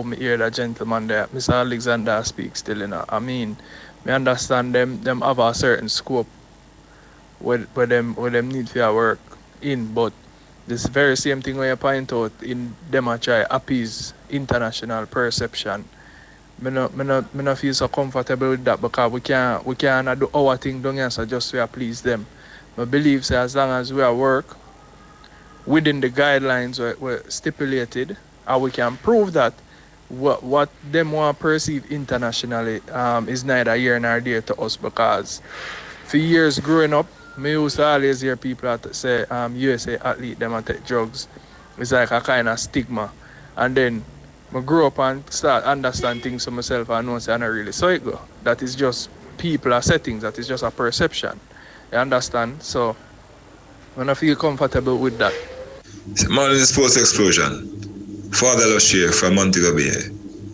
me hear the gentleman there, Mr. Alexander speaks still, you know. I mean, me understand them have a certain scope where them need to work in, but this very same thing where you point out in them a try appease international perception. Me not feel so comfortable with that because we can't do our thing down here so just to please them. I believe so as long as we are work within the guidelines were stipulated, and we can prove that what them want to perceive internationally is neither here nor there to us, because for years growing up, me used to always hear people say USA athlete them and take drugs. It's like a kind of stigma. And then I grew up and start understand things for myself and know say I not really so it go. That is just people or settings, that is just a perception. You understand? So when I feel comfortable with that. Morning Sports Explosion. Father Lush from Montego Bay.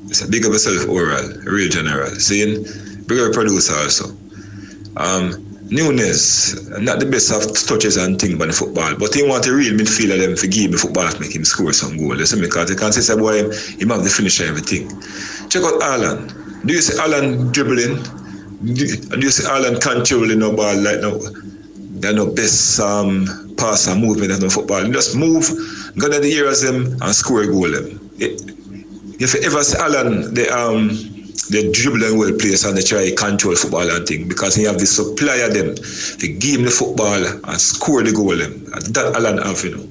It's a big up yourself oral, real general. Seeing big up producer also. Nunes, not the best of touches and things about the football, but he want a real midfielder them to give the football to make him score some goal. Because you can't say boy him have the finisher and everything. Check out Alan. Do you see Alan dribbling? Do you see Alan controlling the ball like no? They're no best pass and movement of the football. You just move, go to the areas them and score a goal them. If you ever see Alan, they dribble and well place and they try to control football and thing because he have the supply of them to give him the football and score the goal them. And that Alan have, you know.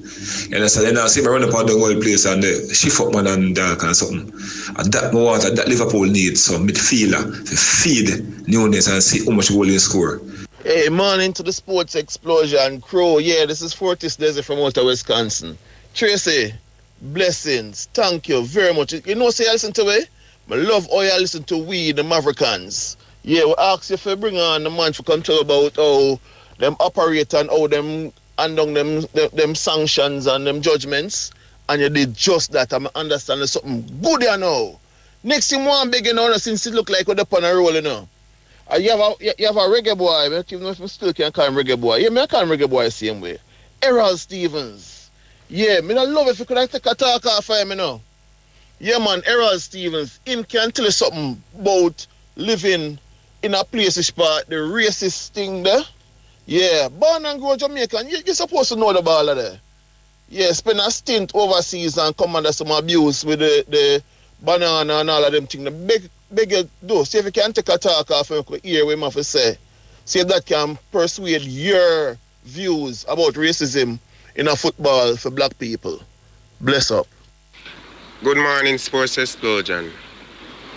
And so then I see him run up on the goal place and the shift up man and dark and something. And that more that Liverpool needs some midfielder to feed Nunes and see how much goal he score. Hey, morning to the Sports Explosion crew. Yeah, this is Fortis Desi from Walter, Wisconsin. Tracey, blessings. Thank you very much. You know, say I listen to me? I love how you listen to we, the Mavericans. Yeah, we ask you if you bring on the man to come talk about how them operate and how them and them sanctions and them judgments. and you did just that. I understand there's something good here now. Next thing one big, you know, since it look like we're up on a roll, you know. You have a reggae boy, I don't know if I still can call him reggae boy. Yeah, I call him reggae boy the same way. Errol Stevens. Yeah, I love if you could take a talk off of him, you know. Yeah, man, Errol Stevens, him can tell you something about living in a place part, the racist thing there. Yeah, born and grow Jamaican, you're supposed to know the ball there. Yeah, spend a stint overseas and come under some abuse with the banana and all of them things. The beg you do. See if you can take a talk off and hear what him have to say. See if that can persuade your views about racism in a football for black people. Bless up. Good morning, Sports Explosion.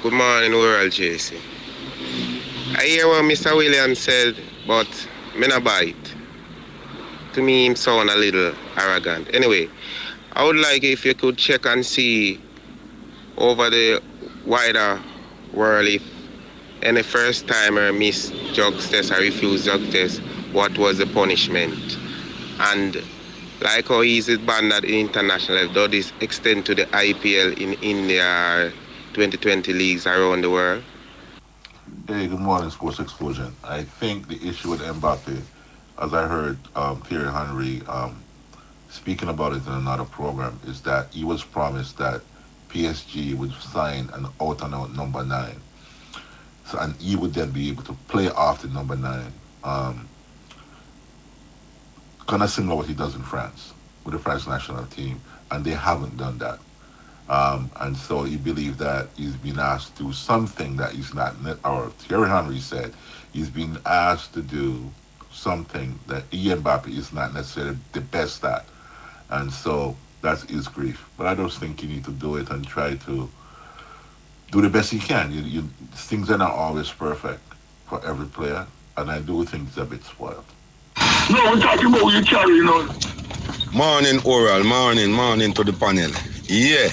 Good morning, Oral JC. I hear what Mr. Williams said, but me not buy it. To me, him sound a little arrogant. Anyway, I would like if you could check and see over the wider world if any first timer missed drugs test or refused drug test, what was the punishment? And like how easy it banned at international level, does this extend to the IPL in India, 2020 leagues around the world? Hey, good morning, Sports Explosion. I think the issue with Mbappe, as I heard Thierry Henry speaking about it in another program, is that he was promised that PSG would sign an out-and-out number 9. So, and he would then be able to play off the number 9. Kind of similar to what he does in France with the French national team, and they haven't done that. And so he believed that he's been asked to do something that he's not, or Thierry Henry said, he's been asked to do something that Mbappe is not necessarily the best at. And so that's his grief. But I just think you need to do it and try to do the best you can. Things are not always perfect for every player, and I do think it's a bit spoiled. No, I'm talking about what you carry, you know. Morning, Oral. Morning to the panel. Yeah.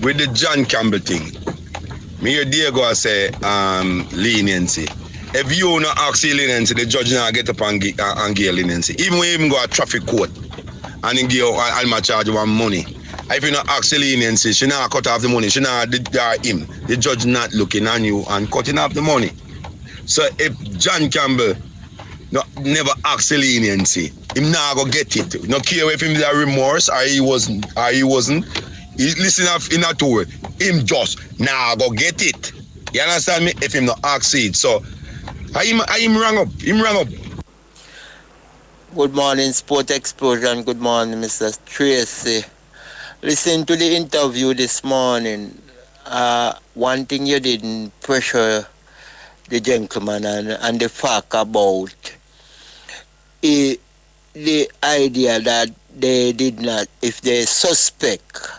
With the John Campbell thing, me hear Deigo say leniency. If you not ask leniency, the judge now get up and give leniency. Even when you go a traffic court and he give Alma charge one money. If you not ask leniency, she not cut off the money. She not him. The judge not looking on you and cutting off the money. So if John Campbell never ask leniency, him not go get it. No care if him there remorse or he wasn't. He listen in a tour. Him just go get it. You understand me? If him not ask it. So him rang up. Good morning, Sport Explosion. Good morning, Mr. Tracey. Listen to the interview this morning. One thing you didn't pressure the gentleman and the fact about the idea that they did not, if they suspect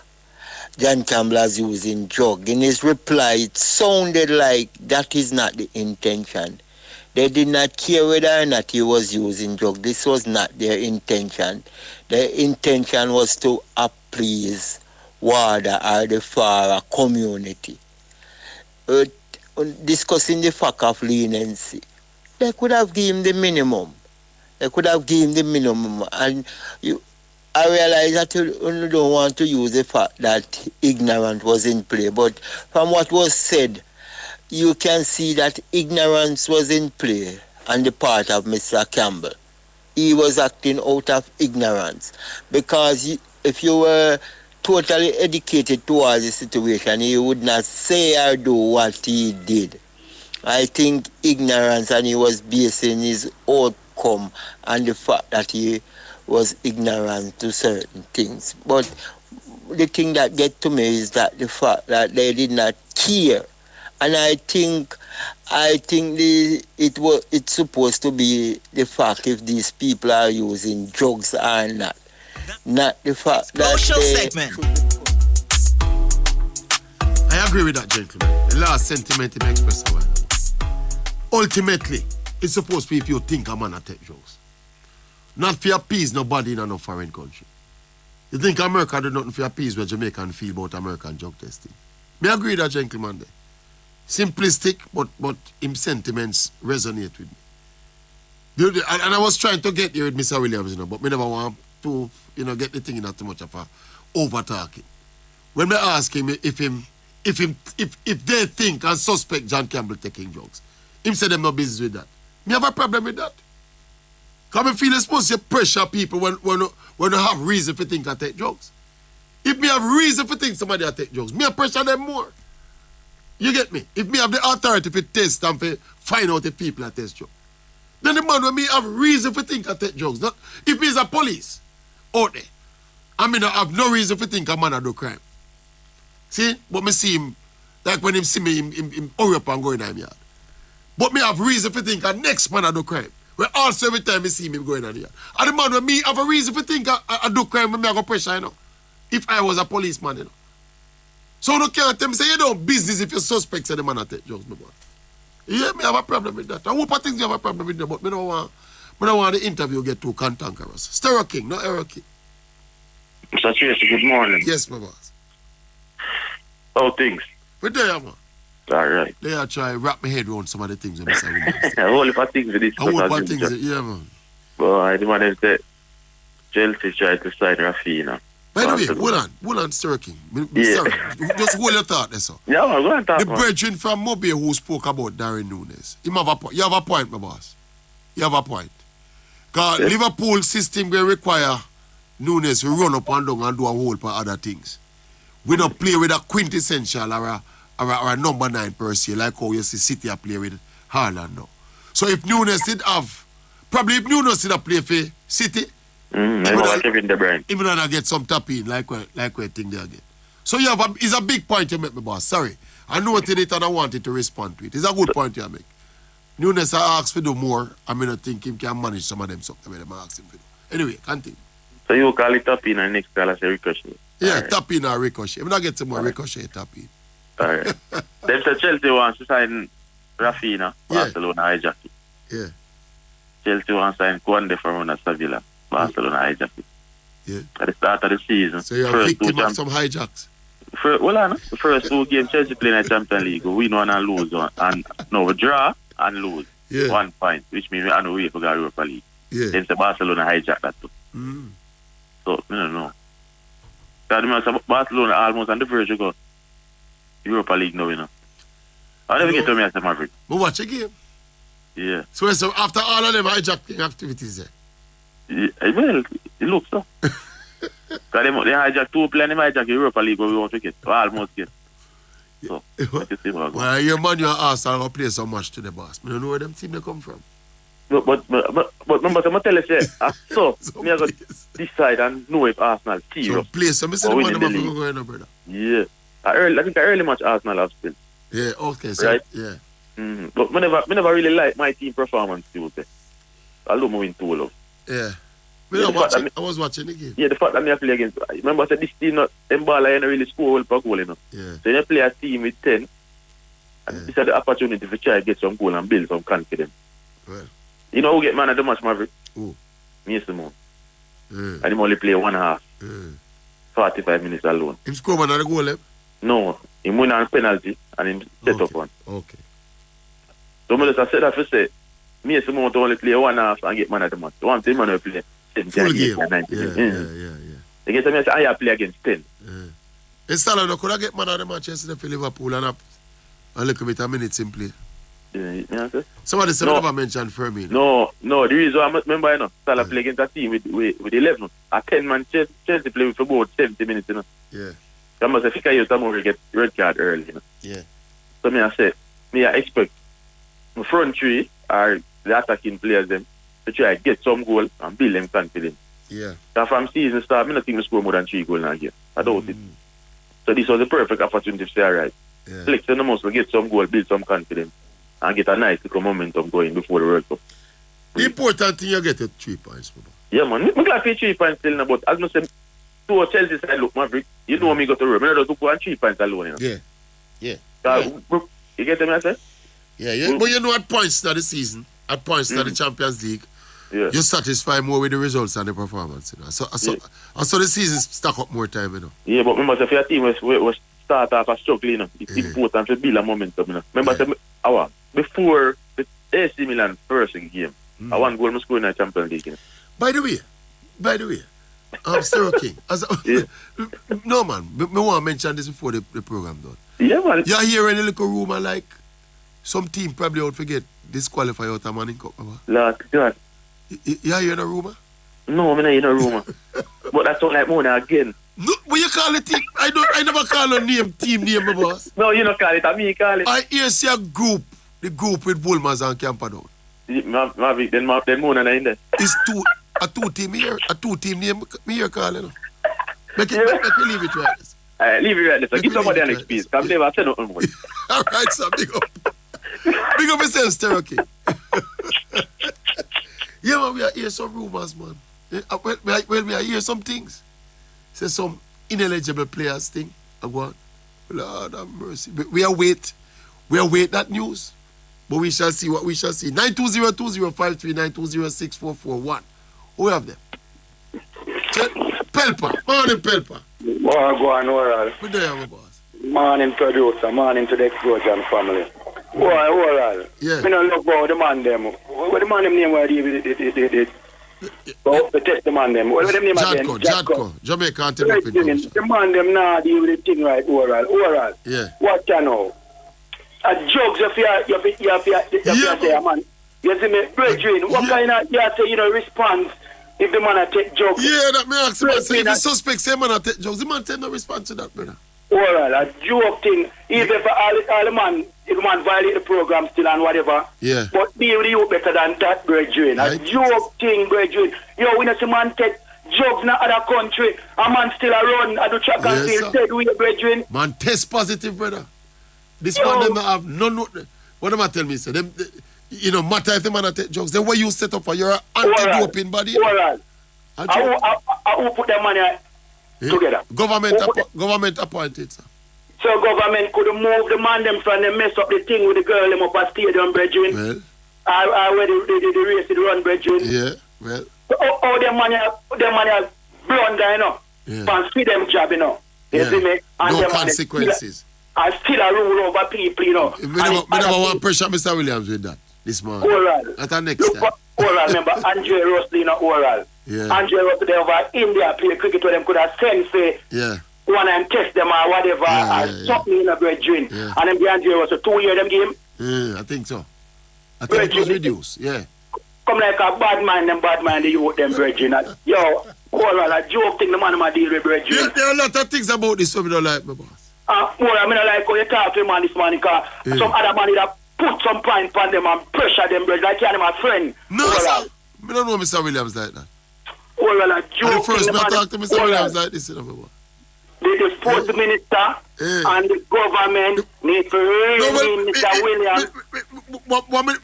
John Campbell as using drug. In his reply, it sounded like that is not the intention. They did not care whether or not he was using drug. This was not their intention. Their intention was to appease Wada or the Farah community. Discussing the fact of leniency, they could have given him the minimum. And I realize that you don't want to use the fact that ignorance was in play, but from what was said, you can see that ignorance was in play on the part of Mr. Campbell. He was acting out of ignorance, because if you were totally educated towards the situation, he would not say or do what he did. I think ignorance, and he was basing his outcome on the fact that he was ignorant to certain things. But the thing that gets to me is that the fact that they did not care. And I think it's supposed to be the fact if these people are using drugs or not. Not the fact Explosial that Segment. I agree with that, gentleman. The last sentiment he expressed. Ultimately, it's supposed to be if you think a man a take drugs. Not for appease nobody in no foreign country. You think America do nothing for appease where Jamaican feel about American drug testing? Me agree with that gentleman there. Simplistic, but him sentiments resonate with me. And I was trying to get here with Mr. Williams, but me never want to, get the thing in too much of a over talking. When me ask him if they think and suspect John Campbell taking drugs, him say them no business with that. Me have a problem with that. Because I feel it's supposed to pressure people when you have reason for think I take drugs. If me have reason for think somebody I take drugs, me I pressure them more. You get me? If me have the authority for test and for find out if people are test drugs, then the man when me have reason for think I take drugs. Not if me is a police out there, I mean I have no reason for think a man I do crime. See? But me see him, like when him see me, him hurry up and go in the yard. But me have reason for think a next man I do crime. Where also every time me see me going in the yard. And the man when me have a reason for think I do crime when me I go pressure, you know. If I was a policeman, you know. So you can't tell me, say, you don't business if you suspect say the man take drugs, my boy. Yeah, me have a problem with that. I hope I think you have a problem with that, but me don't want the interview get too cantankerous. Stero King, not Stero King. Mr. Tracey, good morning. Yes, my boss. How things? We're there, man. All right. They are trying to wrap my head around some of the things I'm saying. A whole lot of things with this. A whole lot of things, yeah, man. Well, I demanded that Chelsea tried to sign Rafinha. By the way, hold on, Stero King. Sorry, just hold your thought there, sir. Yeah, man, go and talk. The brethren from Mobile who spoke about Darren Nunes. You have a point, my boss. You have a point. Because Liverpool system will require Nunes to run up and down and do a whole for other things. We don't play with a quintessential or a number 9 per se, like how you see City play with Haaland now. So if Nunes did have, probably if Nunes did play for City, even though I get some tap in, like we think they get. So you have it's a big point you make, my boss. Sorry. I noted it and I wanted to respond to it. It's a good point you make. Nunes I asked for do more. I mean I think him can manage some of them something when I ask him for do. Anyway, continue. So you call it tap in and next call as a Ricochet? Yeah, right. Tap in or Ricochet. If I get some more Ricochet, tap in. Alright. Them say Chelsea wants to sign Rafinha, Barcelona hijack it. Yeah. Chelsea wants to sign Kwande from Sevilla, Barcelona hijack it. Yeah. At the start of the season. So you're a victim of some hijacks? The first 2 games Chelsea playing in the Champions League, we win one and lose one. And no, we draw and lose 1 point, which means we are on the way for the Europa League. Yeah. Then the Barcelona hijack that too. So, I don't know. Because Barcelona almost on the verge of go Europa League now, you know. I never get to me as a Maverick. But watch a game. Yeah. So after all of them hijacking activities there? Yeah, well, it looks so. Because they hijack 2 players, they hijack Europa League, but we want to get. We almost get. So, well, your man, your ass are going to play so much to the boss. I don't know where them team they come from. But remember, I'm telling you, so me I got decide and know if Arsenal serious. So play, so I say the man them have to go in, brother. Yeah. I think the early match Arsenal have still. Yeah, okay, so right? Yeah. But me never really like my team performance Tuesday. Although we win 2-0. Yeah. I was watching the game. Yeah, the fact that me play against, remember I said this team not them ball I really score well per goal, you know. Yeah. So you play a team with 10 and this is the opportunity to try to get some goal and build some confidence. Well. You know who get man of the match, Maverick? Who? Me Simone. And him only play 1.5. 45 minutes alone. Him score one of the goal, No. Him win on penalty and him set up one. Okay. So I just said that for say, me Simone to only play 1.5 and get man of the match. One thing man will play 10 full game. 90 Yeah. Against me I say I play against 10. Instead of could I get man of the match yesterday for Liverpool and up a little bit of minutes in play? Yeah, somebody said never mentioned Fermi. No, the reason I remember, you know, Salah play against a team with 11. A 10-man Chelsea play with about 70 minutes, you know. Yeah. I must say, Fika used to get red card early, you know. Yeah. So I expect my front three are the attacking players them to try to get some goal and build them confidence. Yeah. So from season start, I don't think we score more than 3 goals in a game. I doubt it. So this was the perfect opportunity to say, all right, flex on the muscle, get some goal, build some confidence, and get a nice little momentum going before the World Cup. The important thing you get is 3 points, Baba. Yeah, man. I'm glad for 3 points still now, but as I say, to Chelsea side, look, Maverick, you know me go to Rome. I don't go on 3 points alone, you know. Yeah. You get me, I say? Yeah. But you know, at points of the season, at points of the Champions League, you're satisfied more with the results and the performance, you know. So the season stack up more time, you know. Yeah, but remember, if your team was start off as struggling, you know, it's important to build a momentum, you know. Remember, before the AC Milan first game, I want goal to score in the Champions League, you know. By the way, Stero King. No, man. Me want to mention this before the program done. Yeah, man. You hear any little rumor like some team probably out forget disqualify out of Manning Cup? Lord God. You hear the rumor? No, I'm not hear no rumor. But that's all like more now again. No, what you call it? I never call a team name, my boss. No, you don't call it. I mean, you call it. I hear see a group, the group with Bulmers and Camperdown. Mavic, then more than in there. It's a two team name, me here calling. Make me leave it right. Leave it right there. Give somebody an experience. I've never said nothing more. All right, so big up. Big up yourself, Stero King. Yeah, man, we are hear some rumors, man. Well, we are hear some things. Say some ineligible players thing. Lord have mercy. We await that news. But we shall see what we shall see. 920-2053, 920-6441. Who have them? Pelpa. Morning, Pelpa. Go on, Oral. Good day, my boss. Morning, producer. Morning to the Explosion family. Oral. Yeah. Me don't look about the man them. What the man them name where they test the man them. What them name again? JADCO. Jamaican Development Commission. The man them now deal with the thing right, Oral. Yeah. What you know? A jokes if you say, man. You see me, brethren, what kind of, you say, response if the man take jokes? Yeah, that me ask him, if the suspect say man take jokes, the man take no response to that, brother. Oral, a joke thing, even for all the man, if the man violate the program still and whatever. Yeah. But deal with you better than that, brethren. A joke thing, brethren. Yo, when a man take jokes in other country, a man still around, I do track and field, dead with brethren. Man, test positive, brother. This man, them have no. What am I telling me? Say them, matter if the man take drugs. Then what you set up for your anti-doping body? Oral. I will put the money together. Government appointed, sir. So government could move the man them from them mess up the thing with the girl them up a stadium, brethren. Well. Where the race the run, brethren. Yeah, well. Oh, them money blunder, Yeah. And see them job, You see me? And no consequences. I still a rule over people, We never want pressure Mr. Williams with that this morning. Oral. At our next time. Oral, remember, Andre Rosley, Oral. Yeah. Andre Rosley over India play cricket where them could have sent, say, one and test them or whatever, something in a brethren. Yeah. And then the Andre Rosley 2 year them game. Yeah, I think so. I think it was reduced, yeah. Come like a bad man, the youth them brethren. Yo, Oral, a joke thing the man might deal with brethren. Yeah, there are a lot of things about this so we don't like, my boss. I mean, like how you talk to man this morning, because some other man that put some point on them and pressure them, bro, like you're my friend. No, sir. I don't know Mr. Williams like that. Well, a joke. I'm the first not talk to Mr. Williams like this, The sports minister and the government need to rein Mr. Williams.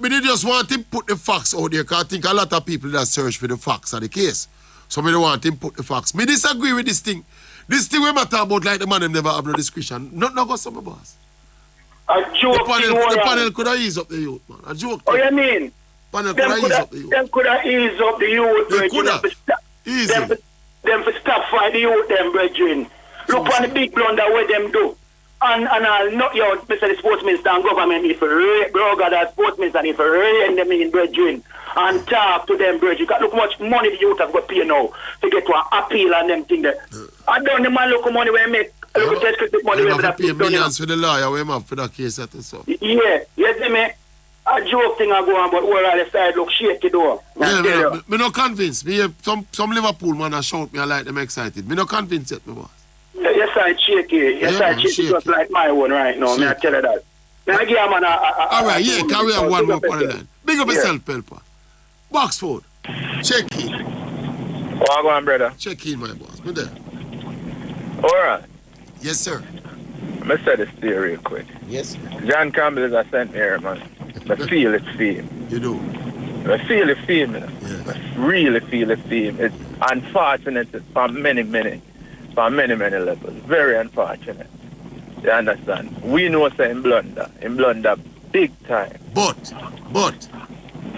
We just want him put the facts out there, because I think a lot of people that search for the facts of the case. So we don't want him put the facts. Me disagree with this thing. This thing we matter about, like the man them never have no discretion. Not go some boss. A joke. The panel could have eased up the youth, man. A joke. Oh, you mean? Panel could have eased up the youth. Them could have eased up the youth, they could have. Easy. Them for stop fight the youth, them, brethren. Look on the big blunder where them do. And I'll not your Mr. the Sports Minister and government if the Sports Minister if rein them in, brethren. And talk to them, brethren. Look how much money the youth have got to pay now to get to an appeal and them thing there. I don't the man look how money we make. Look at cricket money we have to pay millions for the lawyer we have for that case at so. Yeah, you see me? A joke thing I go on, but where I side look shaky though. Yeah, me not convinced. Me some Liverpool man shout me I like them excited. Me not convinced yet, my boss. Your side shaky. Your side shaky just like my one right now. Me I tell you that. Me I give a man alright, yeah, carry on one more on the line. Big up yourself, Pelpa. BoxFood. Check in. What go on, brother? Check in, my boss. Me there. Alright. Yes, sir. I'm going to say this to you real quick. Yes, sir. John Campbell is a cent here, man. I feel it's fame. You do? I feel it's fame, man. Yeah. I really feel it's fame. It's unfortunate for many levels. Very unfortunate. You understand? We know say in blunder big time. But.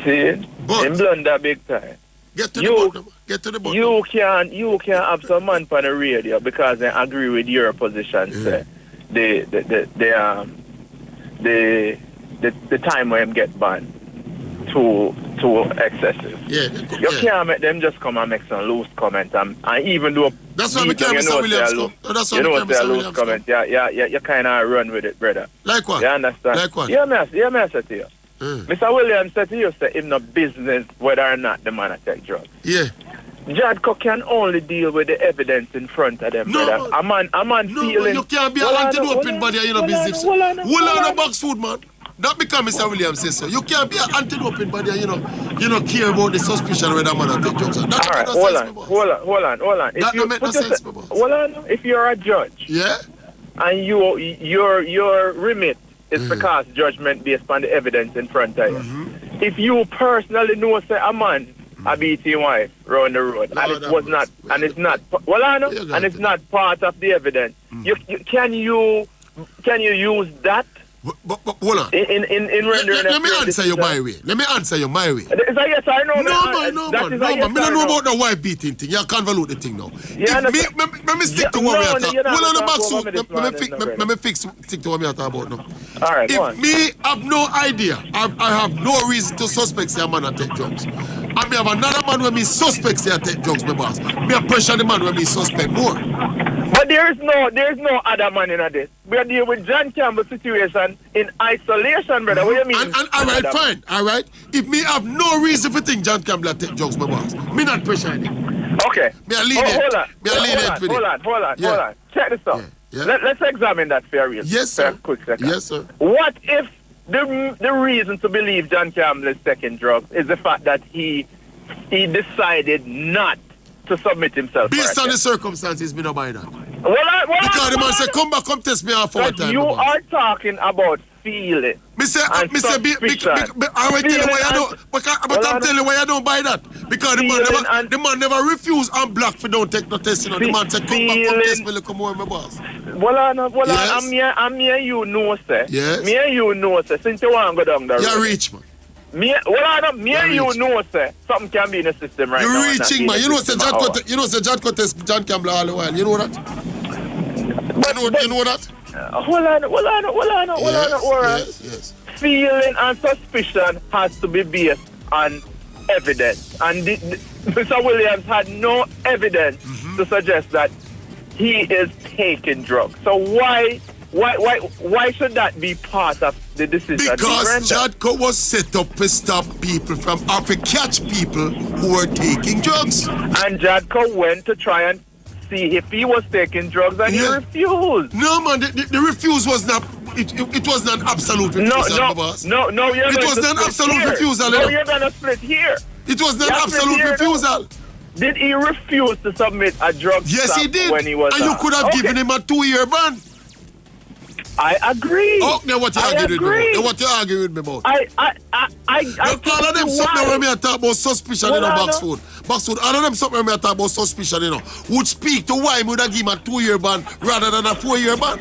See? In blunder big time. Get to the bottom. You can have some man on the radio because they agree with your position. Yeah. The time when him get banned to too excessive. Yeah. You can't make them just come and make some loose comment and even though that's why we can't Mr. Williams come. That's why we can't Mr. Williams comment. Yeah, you kind of run with it, brother. Like what? You understand? Like what? Yeah, me I say to you. Mr. Williams said to you, say him no business whether or not the man take drugs. Yeah. JADCO can only deal with the evidence in front of them, brother. A man feeling... you can't be an anti-doping body and you know business. Hold on a BoxFood, man. That because Mr. Williams says so. You can't be an anti-doping body and you know care about the suspicion whether man take drugs. That alright, hold on. That don't make no sense, my boss. Hold on. If you're a judge, yeah, and your remit is to cast judgment based on the evidence in front of you. If you personally know, say a man a beat his wife round the road, and it was not, and it's not, and it's not part of the evidence. Can you use that? But hold on. In rendering let me answer you my way. Is that yes or no? No, man. I don't know about the wife beating thing. You convolute the thing now. Let me stick to what we are talking about. Hold on the BoxFood. Let me stick to what we are talking about now. All right, if me have no idea, I have no reason to suspect say a man take drugs. And me have another man when me suspect say I take drugs, my boss. Me a pressure the man when me suspect more. But there is no other man in this. We are dealing with John Campbell's situation in isolation, brother. What do you mean? And all right, fine. All right. If me have no reason to think John Campbell take drugs, my boss, me not pressuring him. Okay. Me a lenient. Hold on. Check this out. Yeah. Let's examine that for real. Yes, sir. For a quick second. Yes, sir. What if the reason to believe John Campbell is taking drugs is the fact that he decided not to submit himself? Based on the circumstances, me no buy that. Because the man say, come back, come test me off for time. You are talking about feeling. I will tell you why I don't. But I'm telling you why I don't buy that. Because the man never refused and block for don't take no test. The man said, come back, come test me, come over, my boss. I'm here, you know, sir. Yes. Me and you know, sir. Since you want to go down the road. You're rich, man. Me and you know, sir. Something can be in the system right now. You're reaching, man. You know, say JADCO test John Campbell all the while. You know that? You know that? Hold on. Yes. Feeling and suspicion has to be based on evidence. And Mr. Williams had no evidence to suggest that he is taking drugs. So why should that be part of the decision? Because JADCO was set up to stop people from, or to catch people who were taking drugs. And JADCO went to try and see if he was taking drugs, and he refused. No, man, the refuse was not. It was not absolute refusal, boss. No, it was not absolute refusal. No, you're gonna split here. It was not absolute refusal. Did he refuse to submit a drug Yes, he did. When he was and you could have given him a 2-year ban. I agree. Oh, now what you arguing with me about? What you arguing with me about? All of them something when me talk about suspicion in BoxFood. BoxFood, all of them something when me talk about suspicion, would speak to why me would have give him a 2-year ban rather than a 4-year ban.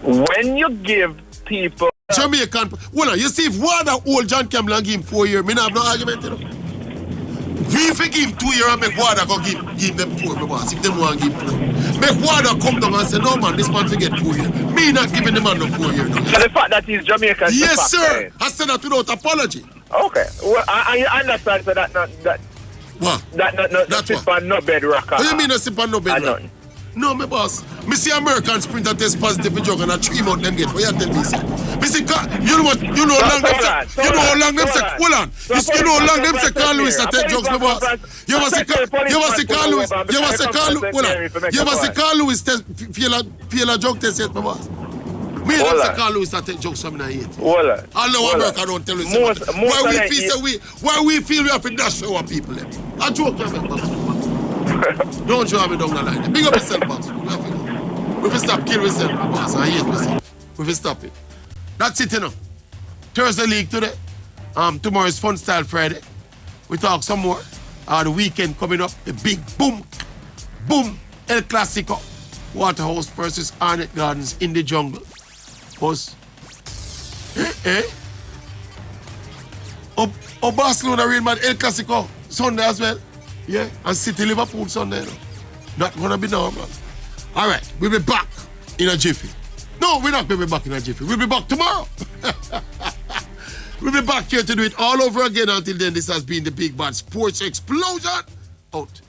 When you give people Jamaican, well, you see if one old John Campbell and give him 4 years, me not have no argument, We if we give 2 years and make water go give them 4, my boss, if them want to give 4. Make water come down and say, no man, this man to get 4 years. Me not giving the man no 4 years. No. So the fact that he's Jamaican. Yes, sir. I said that without apology. Okay. Well, I understand so that what? That sip on no bedrock. What do you mean a sip on no bedrock? No, my boss. Me see American sprinter test positive for drug and a 3 months them get. What you tell me, sir? Me see, you know what? You know how long them say. You know how long them say. Hold on. You know how long them say Carl Lewis that take drugs, my boss. You ever see Carl Lewis? You ever see Carl Lewis? Hold on. You ever see Carl Lewis fail a drug test yet, my boss? Me never say Carl Lewis that take drugs from me. I know America don't tell us. Why we feel we have to dash our people. I joke, my boss. Don't show me down the line. Big up yourself, boss. We will stop killing yourself, boss. I hate myself. We will stop it. That's it, you know. Thursday League today. Tomorrow is Fun Style Friday. We talk some more. The weekend coming up. The big boom El Clasico. Waterhouse versus Arnett Gardens in the jungle. Boss. Barcelona Real Madrid El Clasico Sunday as well. Yeah, and City Liverpool Sunday. Not gonna be normal. All right, we'll be back in a jiffy. No, we're not going to be back in a jiffy. We'll be back tomorrow. We'll be back here to do it all over again. Until then, this has been the Big Bad Sports Explosion. Out.